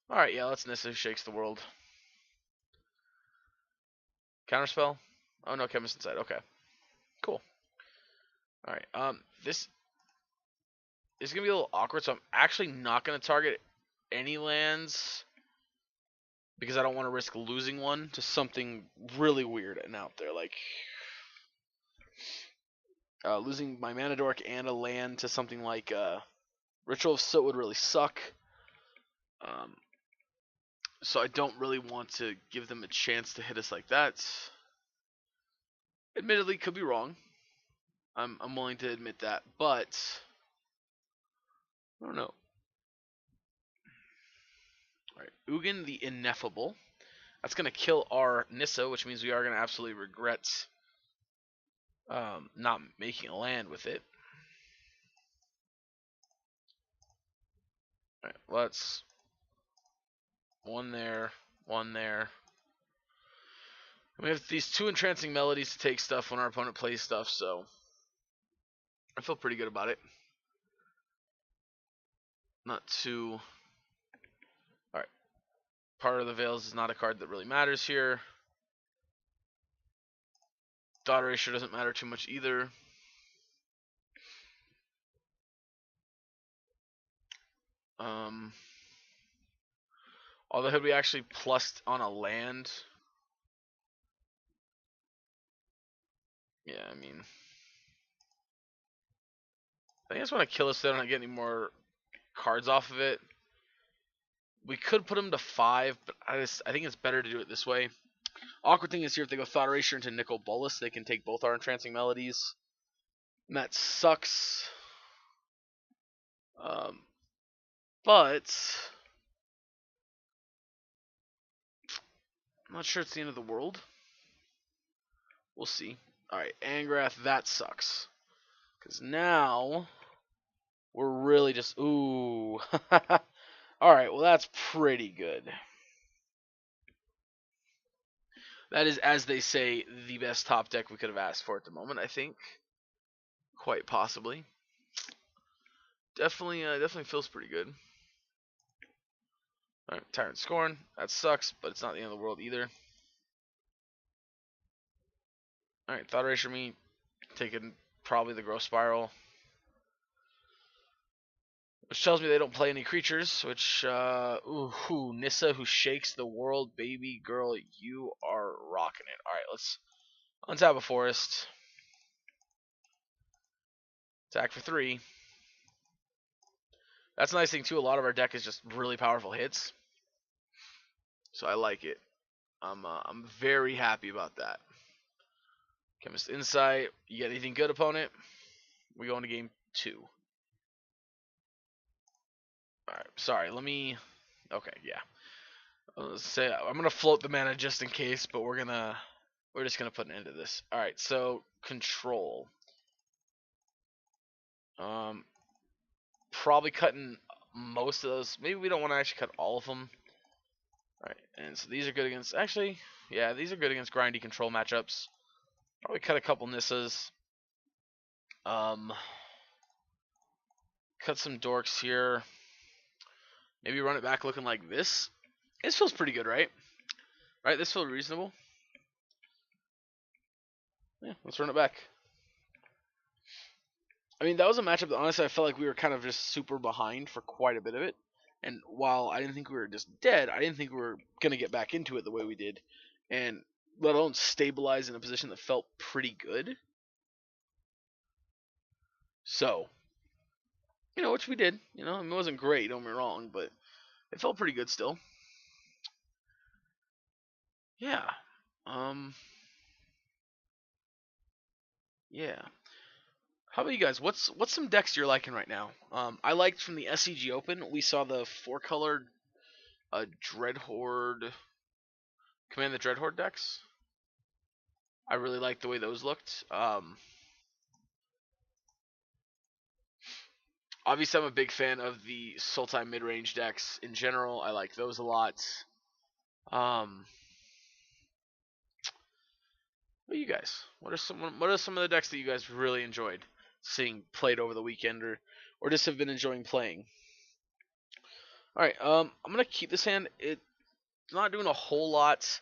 Alright, yeah, let's Nissa Shakes the World. Counterspell? Oh no, Chemist inside. Okay. Cool. Alright, this is gonna be a little awkward, so I'm actually not gonna target any lands because I don't want to risk losing one to something really weird and out there, like losing my Mana Dork and a land to something like Ritual of Soot would really suck. So I don't really want to give them a chance to hit us like that. Admittedly, could be wrong. I'm willing to admit that, but I don't know. Alright, Ugin the Ineffable. That's going to kill our Nissa, which means we are going to absolutely regret not making a land with it. Alright, let's... One there, one there. And we have these 2 Entrancing Melodies to take stuff when our opponent plays stuff, so I feel pretty good about it. Not too... Alright. Part of the Veils is not a card that really matters here. Dot Erasure doesn't matter too much either. Although had we actually plussed on a land, yeah, I mean, I just want to kill us so they don't get any more cards off of it. We could put them to 5, but I think it's better to do it this way. Awkward thing is here, if they go Thought Erasure into Nicol Bolas, they can take both our Entrancing Melodies. And that sucks. But I'm not sure it's the end of the world. We'll see. Alright, Angrath, that sucks. Because now we're really just... Ooh. Alright, well that's pretty good. That is, as they say, the best top deck we could have asked for at the moment, I think. Quite possibly. Definitely feels pretty good. Alright, Tyrant Scorn. That sucks, but it's not the end of the world either. Alright, Thought Erasure me. Taking probably the Growth Spiral. Which tells me they don't play any creatures, which, Nissa, who shakes the world, baby girl, you are rocking it. Alright, let's untap a forest. Attack for 3. That's a nice thing, too. A lot of our deck is just really powerful hits. So I like it. I'm very happy about that. Chemist Insight. You got anything good, opponent? We go into game 2. Alright, sorry, let me... Okay, yeah. Let's say I'm gonna float the mana just in case, but we're just gonna put an end to this. Alright, so control. Probably cutting most of those. Maybe we don't want to actually cut all of them. Alright, and so these are good against... Actually, yeah, these are good against grindy control matchups. Probably cut a couple Nissas. Cut some dorks here. Maybe run it back looking like this. This feels pretty good, right? Right, this feels reasonable. Yeah, let's run it back. I mean, that was a matchup that honestly I felt like we were kind of just super behind for quite a bit of it. And while I didn't think we were just dead, I didn't think we were going to get back into it the way we did. And let alone stabilize in a position that felt pretty good. So, which we did. I mean, it wasn't great, don't get me wrong, but it felt pretty good still. Yeah. Yeah. How about you guys? What's some decks you're liking right now? I liked from the SCG Open, we saw the 4-colored Dreadhorde, Command the Dreadhorde decks. I really liked the way those looked. Obviously, I'm a big fan of the Sultai mid-range decks in general. I like those a lot. What about you guys? What are some of the decks that you guys really enjoyed seeing played over the weekend, or just have been enjoying playing? All right, I'm gonna keep this hand. It's not doing a whole lot,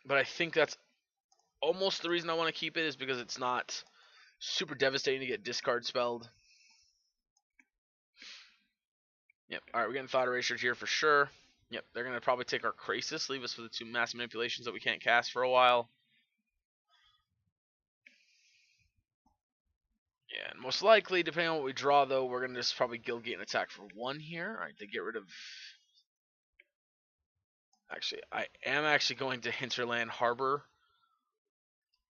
but I think that's almost the reason I want to keep it is because it's not super devastating to get discard spelled. Yep. All right, we're getting Thought Erasure here for sure. Yep, they're gonna probably take our Krasis, leave us with the 2 Mass Manipulations that we can't cast for a while. Yeah, and most likely, depending on what we draw, though, we're gonna just probably Guildgate and attack for 1 here. All right, they get rid of. Actually, I am actually going to Hinterland Harbor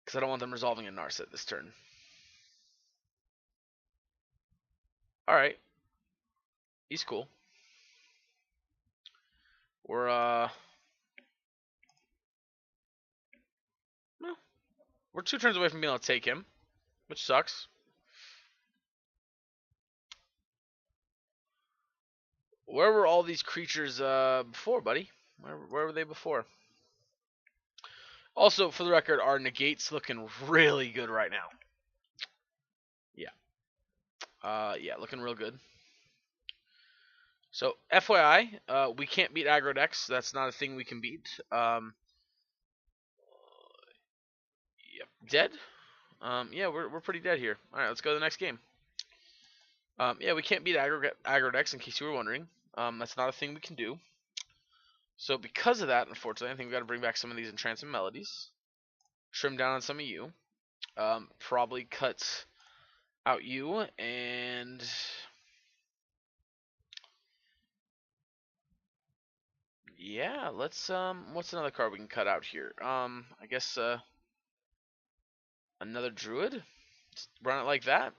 because I don't want them resolving a Narset this turn. All right, he's cool. We're well, we're 2 turns away from being able to take him, which sucks. Where were all these creatures before, buddy? Where were they before? Also, for the record, our negate's looking really good right now. Yeah. Yeah, looking real good. So, FYI, we can't beat aggro decks. That's not a thing we can beat. Yep. Dead? Yeah, we're pretty dead here. Alright, let's go to the next game. Yeah, we can't beat aggro decks, in case you were wondering. That's not a thing we can do. So because of that, unfortunately, I think we got to bring back some of these entrancing melodies. Trim down on some of you. Probably cut out you and yeah, let's what's another card we can cut out here? I guess another druid. Just run it like that.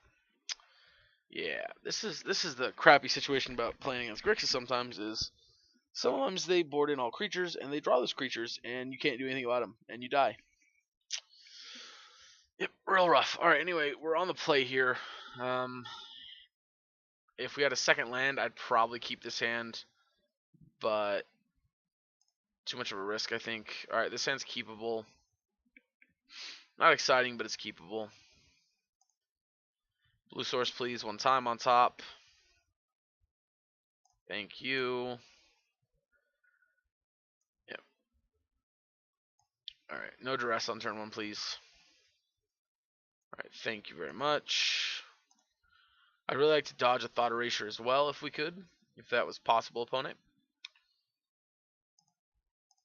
Yeah, this is the crappy situation about playing against Grixis sometimes is sometimes they board in all creatures and they draw those creatures and you can't do anything about them and you die. Yep, real rough. All right, anyway, we're on the play here. If we had a second land, I'd probably keep this hand, but too much of a risk, I think. All right, this hand's keepable. Not exciting, but it's keepable. Blue source, please. One time on top. Thank you. Yep. All right, no duress on turn one, please. All right, thank you very much. I'd really like to dodge a Thought Erasure as well, if we could, if that was possible, opponent.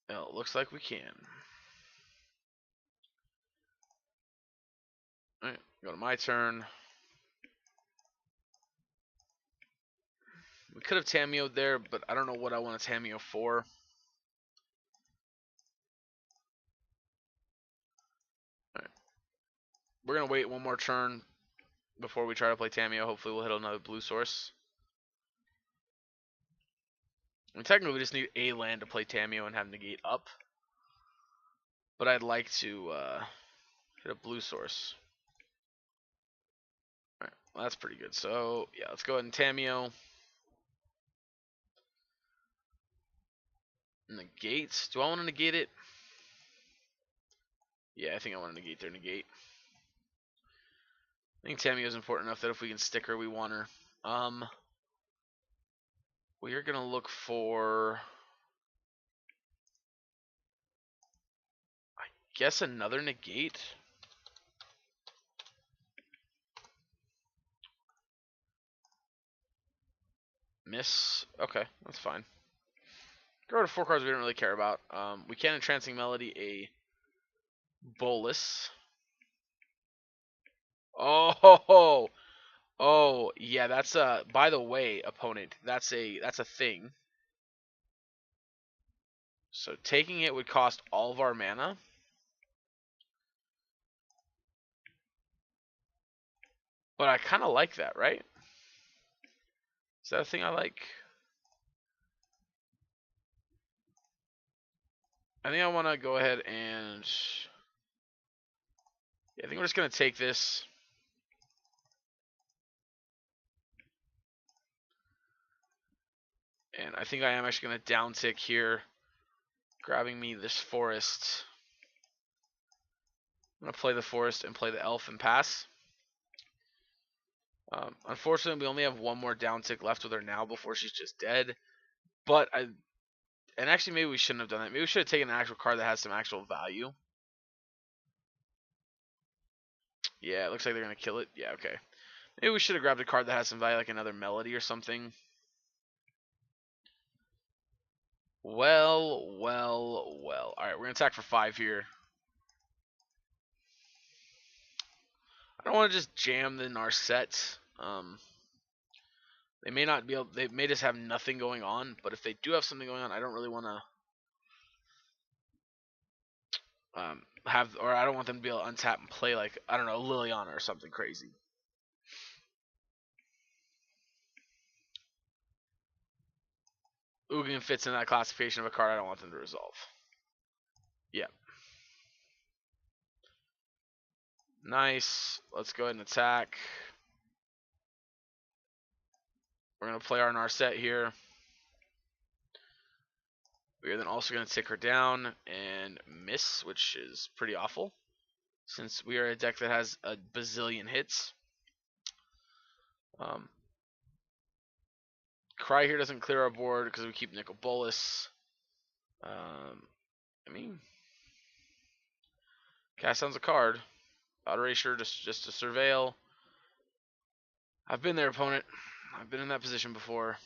Well, it looks like we can. All right, go to my turn. We could have Tameo'd there, but I don't know what I want to Tameo for. All right. We're going to wait one more turn before we try to play Tameo. Hopefully we'll hit another blue source. I mean, technically we just need a land to play Tameo and have negate up. But I'd like to hit a blue source. Alright, well that's pretty good. So, yeah, let's go ahead and Tameo. Negate. Do I want to negate it? Yeah, I think I want to negate their negate. I think Tameo is important enough that if we can stick her, we want her. We are going to look for, I guess, another negate. Miss. Okay, that's fine. Go to 4 cards we don't really care about. We can Entrancing Melody a Bolus. Oh, oh, yeah, that's a. By the way, opponent, that's a thing. So taking it would cost all of our mana. But I kind of like that, right? Is that a thing I like? I think I want to go ahead and. Yeah, I think we're just gonna take this. And I think I am actually going to downtick here, grabbing me this forest. I'm going to play the forest and play the elf and pass. Unfortunately, we only have one more downtick left with her now before she's just dead. But and actually maybe we shouldn't have done that. Maybe we should have taken an actual card that has some actual value. Yeah, it looks like they're going to kill it. Yeah, okay. Maybe we should have grabbed a card that has some value, like another melody or something. Well, well, well. Alright, we're going to attack for 5 here. I don't want to just jam the Narset. They may not be able. They may just have nothing going on. But if they do have something going on, I don't really want to have, or I don't want them to be able to untap and play like, I don't know, Liliana or something crazy. Ugin fits in that classification of a card I don't want them to resolve. Yep. Nice. Let's go ahead and attack. We're going to play our Narset here. We are then also going to tick her down and miss, which is pretty awful, since we are a deck that has a bazillion hits. Cry here doesn't clear our board because we keep Nicol Bolas. I mean, cast sounds a card. Thought Erasure just to surveil. I've been there, opponent. I've been in that position before.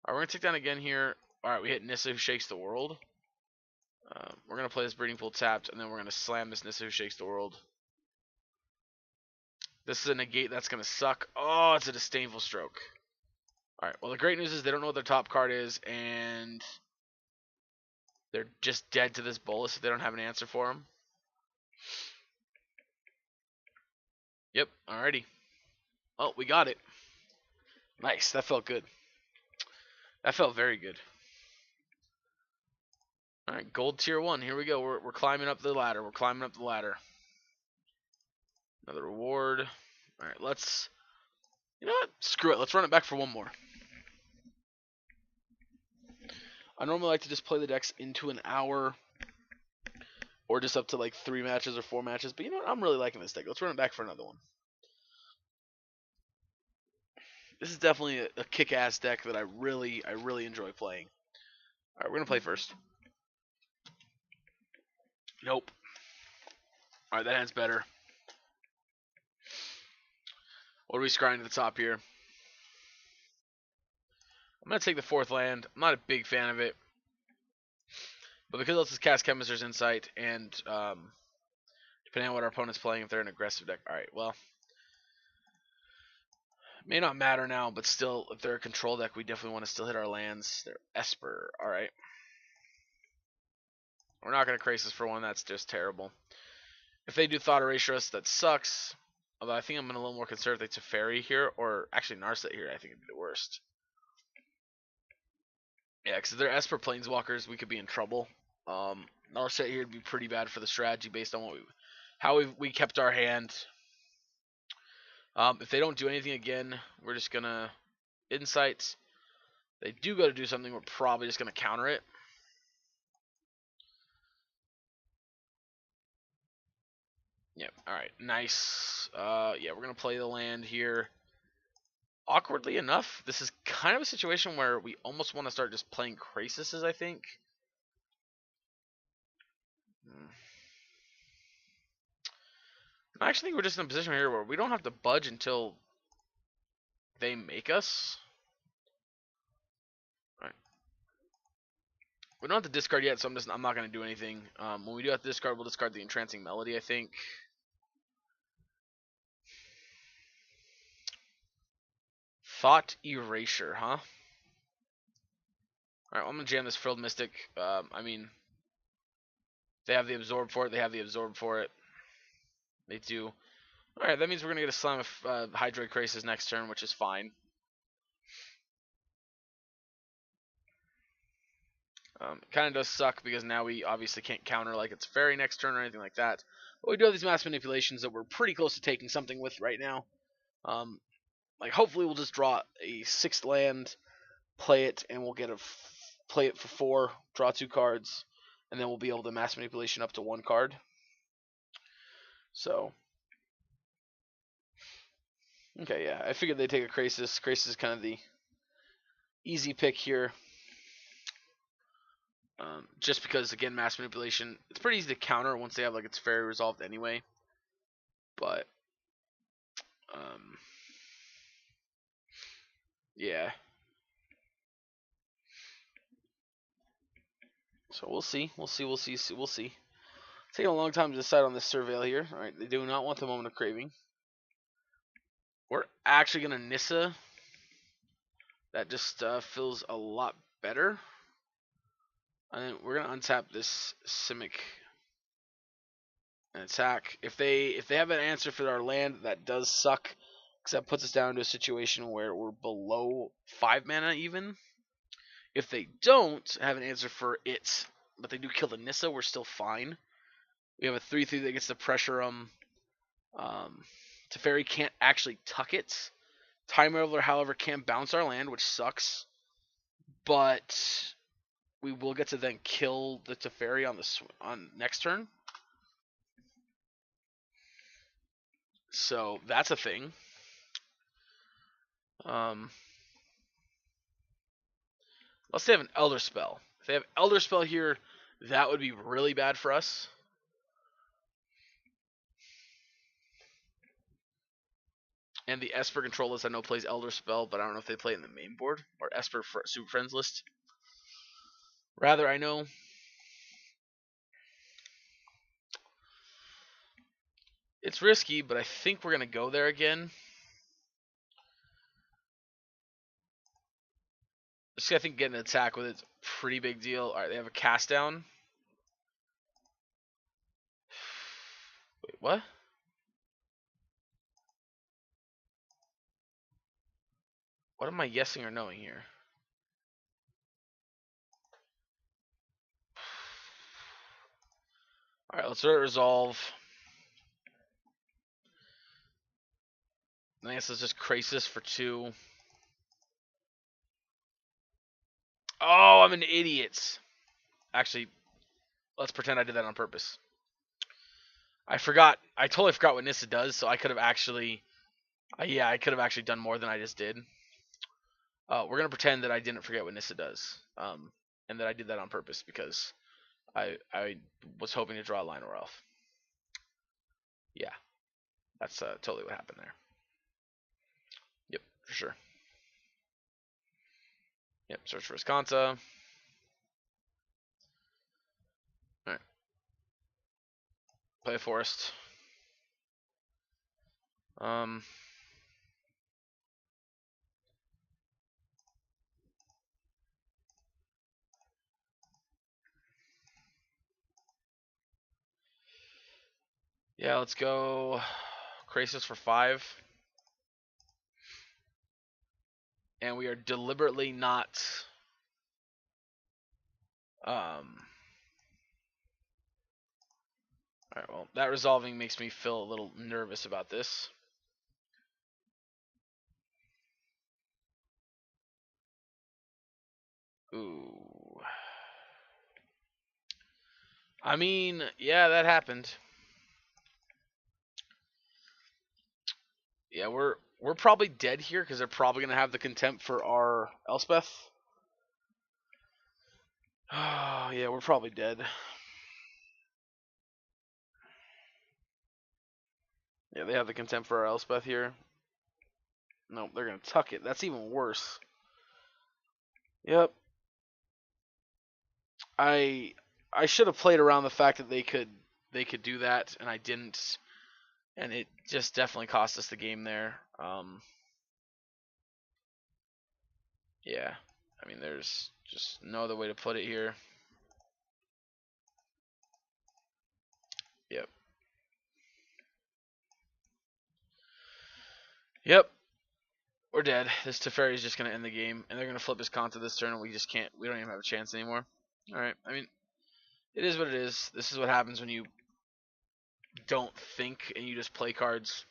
Alright, we're going to take down again here. Alright, we hit Nissa, who shakes the world. We're going to play this breeding pool tapped, and then we're going to slam this Nissa, who shakes the world. This is a negate that's going to suck. Oh, it's a disdainful stroke. Alright, well, the great news is they don't know what their top card is, and they're just dead to this bolus if they don't have an answer for them. Yep, alrighty. Oh, we got it. Nice, that felt good. That felt very good. Alright, gold tier 1. Here we go. We're climbing up the ladder. We're climbing up the ladder. Another reward. Alright, let's... You know what? Screw it. Let's run it back for one more. I normally like to just play the decks into an hour. Or just up to like 3 matches or 4 matches. But you know what? I'm really liking this deck. Let's run it back for another one. This is definitely a kick-ass deck that I really enjoy playing. Alright, we're going to play first. Nope. Alright, that hand's better. What are we scrying to the top here? I'm going to take the 4th land. I'm not a big fan of it. But because let's just cast Chemister's Insight, and depending on what our opponent's playing, if they're an aggressive deck. Alright, well. May not matter now, but still, if they're a control deck, we definitely want to still hit our lands. They're Esper. Alright. We're not going to Crisis for one. That's just terrible. If they do Thought Erasure us, that sucks. Although I think I'm going to a little more conservative to Teferi here, or actually Narset here. I think it'd be the worst. Yeah, because if they're Esper Planeswalkers, we could be in trouble. Narset here would be pretty bad for the strategy based on how we kept our hand. If they don't do anything again, we're just going to Insights. They do go to do something, we're probably just going to counter it. Yep, alright, nice. Yeah, we're going to play the land here. Awkwardly enough, this is kind of a situation where we almost want to start just playing Crises, I think. I actually think we're just in a position here where we don't have to budge until they make us. Alright. We don't have to discard yet, so I'm not going to do anything. When we do have to discard, we'll discard the Entrancing Melody, I think. Thought Erasure, huh? Alright, well, I'm going to jam this Frilled Mystic. I mean, they have the Absorb for it. They have the Absorb for it. They do. Alright, that means we're going to get a Slam of Hydroid Crisis next turn, which is fine. Kind of does suck because now we obviously can't counter like it's Fairy next turn or anything like that. But we do have these Mass Manipulations that we're pretty close to taking something with right now. Like hopefully we'll just draw a 6th land, play it, and we'll get play it for 4, draw 2 cards, and then we'll be able to Mass Manipulation up to 1 card. So, okay, yeah, I figured they'd take a Crisis. Crisis is kind of the easy pick here. Just because, again, Mass Manipulation, it's pretty easy to counter once they have like its Fairy resolved anyway. But, yeah. So we'll see. We'll see. Taking a long time to decide on this Surveil here. Alright, they do not want the Moment of Craving. We're actually going to Nissa. That just feels a lot better. And then we're going to untap this Simic and attack. If they have an answer for our land, that does suck. Because that puts us down to a situation where we're below 5 mana even. If they don't have an answer for it, but they do kill the Nissa, we're still fine. We have a 3/3 that gets to pressure them. Teferi can't actually tuck it. Time Raveler, however, can bounce our land, which sucks. But we will get to then kill the Teferi on next turn. So that's a thing. Let's say they have an Elder Spell. If they have Elder Spell here, that would be really bad for us. And the Esper control list I know plays Elder Spell, but I don't know if they play it in the main board or Esper Super Friends list. Rather, I know. It's risky, but I think we're going to go there again. Just I think getting an attack with it's a pretty big deal. Alright, they have a cast down. Wait, what? What am I guessing or knowing here? Alright, let's let it resolve. I guess let's just Crisis for 2. Oh, I'm an idiot. Actually, let's pretend I did that on purpose. I forgot. I totally forgot what Nissa does, so I could have actually... yeah, I could have actually done more than I just did. We're going to pretend that I didn't forget what Nissa does. And that I did that on purpose because I was hoping to draw a Lionel Elf. Yeah. That's totally what happened there. Yep, for sure. Yep, search for Visconta. Alright. Play a Forest. Yeah, let's go Crisis for 5. And we are deliberately not alright, well, that resolving makes me feel a little nervous about this. Ooh. I mean, yeah, that happened. Yeah, we're probably dead here because they're probably gonna have the contempt for our Elspeth. Oh, yeah, we're probably dead. Yeah, they have the contempt for our Elspeth here. No, they're gonna tuck it. That's even worse. Yep. I should have played around the fact that they could do that, and I didn't, and it just definitely cost us the game there. Yeah, I mean, there's just no other way to put it here. Yep. Yep. We're dead. This Teferi is just gonna end the game, and they're gonna flip his Kanta this turn, and we just can't. We don't even have a chance anymore. All right. I mean, it is what it is. This is what happens when you don't think and you just play cards.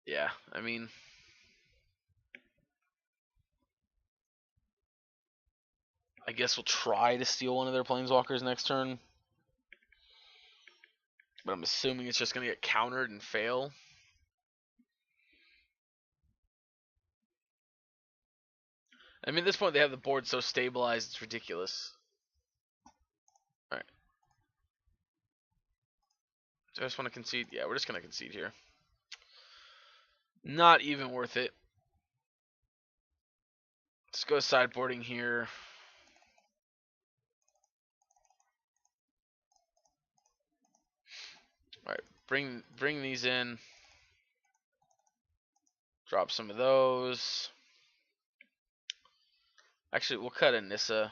Yeah. I mean, I guess we'll try to steal one of their planeswalkers next turn. But I'm assuming it's just going to get countered and fail. I mean, at this point, they have the board so stabilized, it's ridiculous. Alright. Do I just want to concede? Yeah, we're just going to concede here. Not even worth it. Let's go sideboarding here. Alright, bring these in. Drop some of those. Actually, we'll cut a Nissa.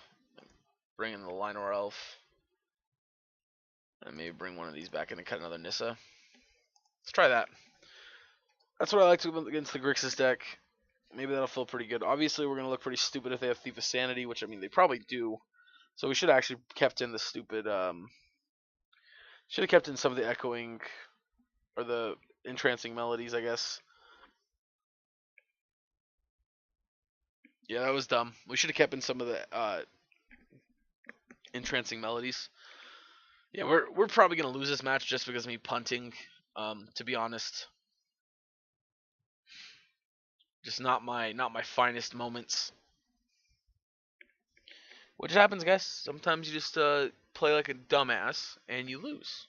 Bring in the Lionel Elf. And maybe bring one of these back in and cut another Nissa. Let's try that. That's what I like to do against the Grixis deck. Maybe that'll feel pretty good. Obviously, we're going to look pretty stupid if they have Thief of Sanity, which, I mean, they probably do. So we should have actually kept in the stupid... should have kept in some of the echoing... or the entrancing melodies, I guess. Yeah, that was dumb. We should have kept in some of the entrancing melodies. Yeah, we're probably gonna lose this match just because of me punting. To be honest, just not my finest moments. Which happens, guys. Sometimes you just play like a dumbass and you lose.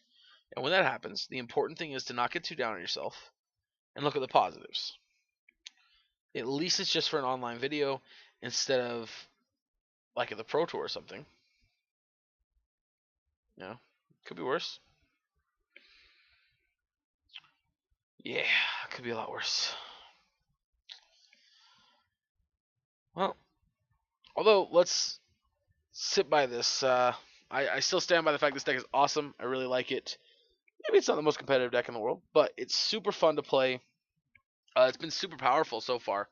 And when that happens, the important thing is to not get too down on yourself and look at the positives. At least it's just for an online video instead of like at the Pro Tour or something. You know, could be worse. Yeah, it could be a lot worse. Well, although let's sit by this. I still stand by the fact this deck is awesome. I really like it. Maybe it's not the most competitive deck in the world, but it's super fun to play. It's been super powerful so far.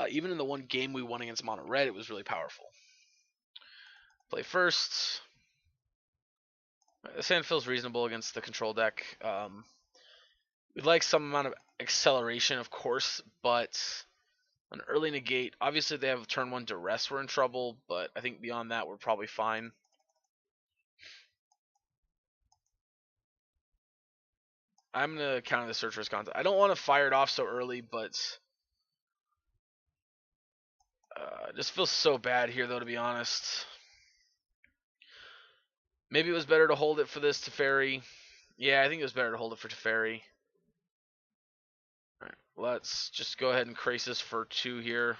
Even in the one game we won against Mono Red, it was really powerful. Play first. This hand feels reasonable against the control deck. We'd like some amount of acceleration, of course, but an early negate. Obviously, if they have turn 1 duress, we're in trouble, but I think beyond that, we're probably fine. I'm going to counter the search risk content. I don't want to fire it off so early, but it just feels so bad here, though, to be honest. Maybe it was better to hold it for this Teferi. Yeah, I think it was better to hold it for Teferi. Alright, let's just go ahead and Crisis for 2 here.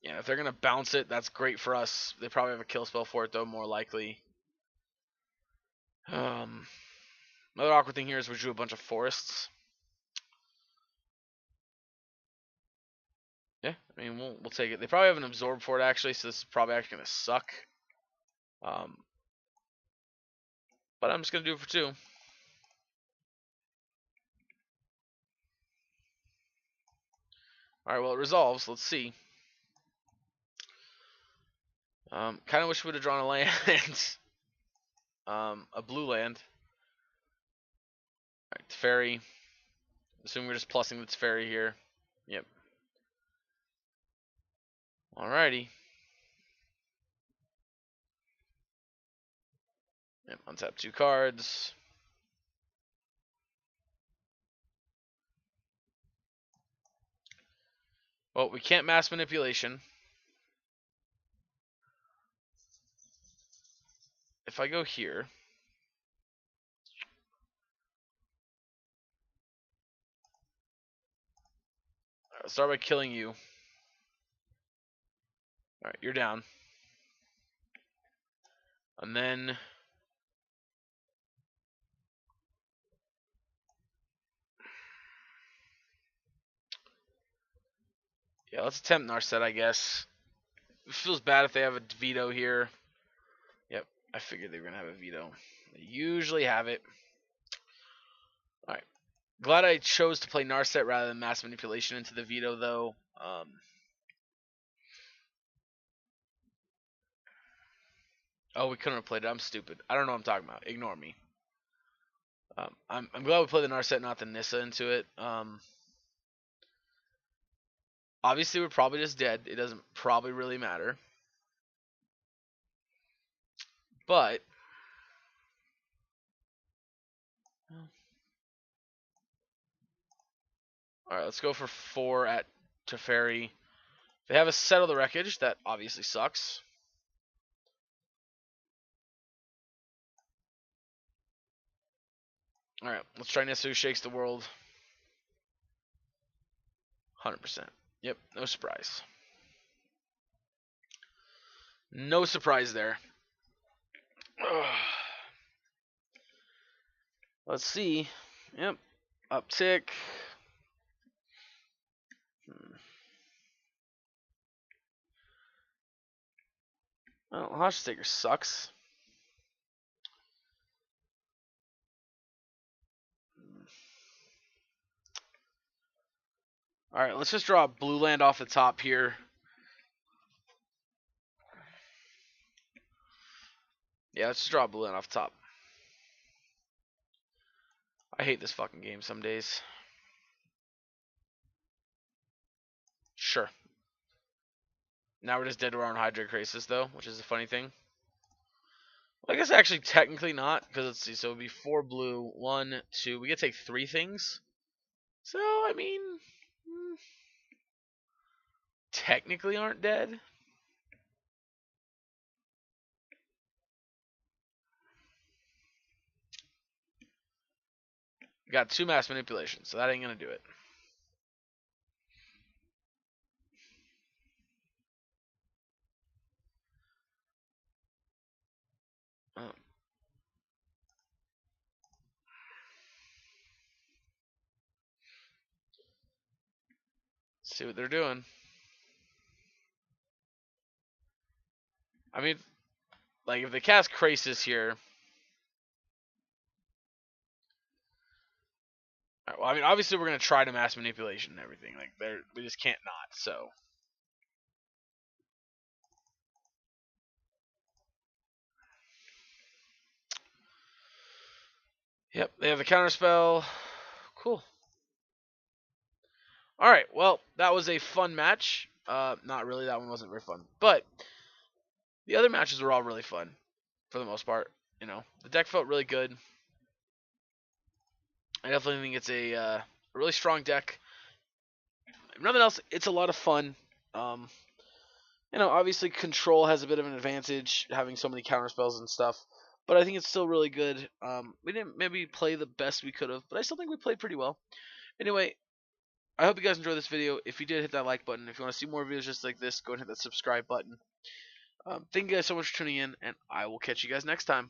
Yeah, if they're going to bounce it, that's great for us. They probably have a kill spell for it, though, more likely. Another awkward thing here is we drew a bunch of forests. Yeah, I mean, we'll take it. They probably have an absorb for it, actually, so this is probably actually going to suck. But I'm just going to do it for 2. Alright, well, it resolves. Let's see. Kind of wish we would have drawn a land. A blue land. Alright, Teferi. Assume we're just plussing the Teferi here. Yep. Alrighty. Yep, untap 2 cards. Well, we can't mass manipulation. If I go here, I'll start by killing you. Alright, you're down. And then yeah, let's attempt Narset, I guess. It feels bad if they have a veto here. Yep, I figured they were going to have a veto. They usually have it. Alright. Glad I chose to play Narset rather than Mass Manipulation into the veto, though. Oh, we couldn't have played it. I'm stupid. I don't know what I'm talking about. Ignore me. I'm glad we played the Narset, not the Nissa into it. Obviously, we're probably just dead. It doesn't probably really matter. But alright, let's go for 4 at Teferi. They have a Settle the Wreckage. That obviously sucks. Alright, let's try Nissa Who Shakes the World. 100%. Yep, no surprise. No surprise there. Let's see. Yep, uptick. Well, Hostage Taker sucks. Alright, let's just draw a blue land off the top here. Yeah, let's just draw a blue land off the top. I hate this fucking game some days. Sure. Now we're just dead to our own Hydra Crisis, though, which is a funny thing. Well, I guess actually technically not, because let's see, so it would be 4 blue, 1, 2. We get to take 3 things. So, I mean, technically aren't dead. We got 2 mass manipulation, so that ain't gonna do it. Oh. See what they're doing. I mean, like, if they cast Krasis here... Right, well, I mean, obviously we're going to try to mass manipulation and everything. Like, we just can't not, so... Yep, they have the counterspell. Cool. Alright, well, that was a fun match. Not really, that one wasn't very fun. But, the other matches were all really fun, for the most part. You know, the deck felt really good. I definitely think it's a really strong deck. If nothing else, it's a lot of fun. You know, obviously control has a bit of an advantage, having so many counterspells and stuff. But I think it's still really good. We didn't maybe play the best we could have, but I still think we played pretty well. Anyway, I hope you guys enjoyed this video. If you did, hit that like button. If you want to see more videos just like this, go and hit that subscribe button. Thank you guys so much for tuning in, and I will catch you guys next time.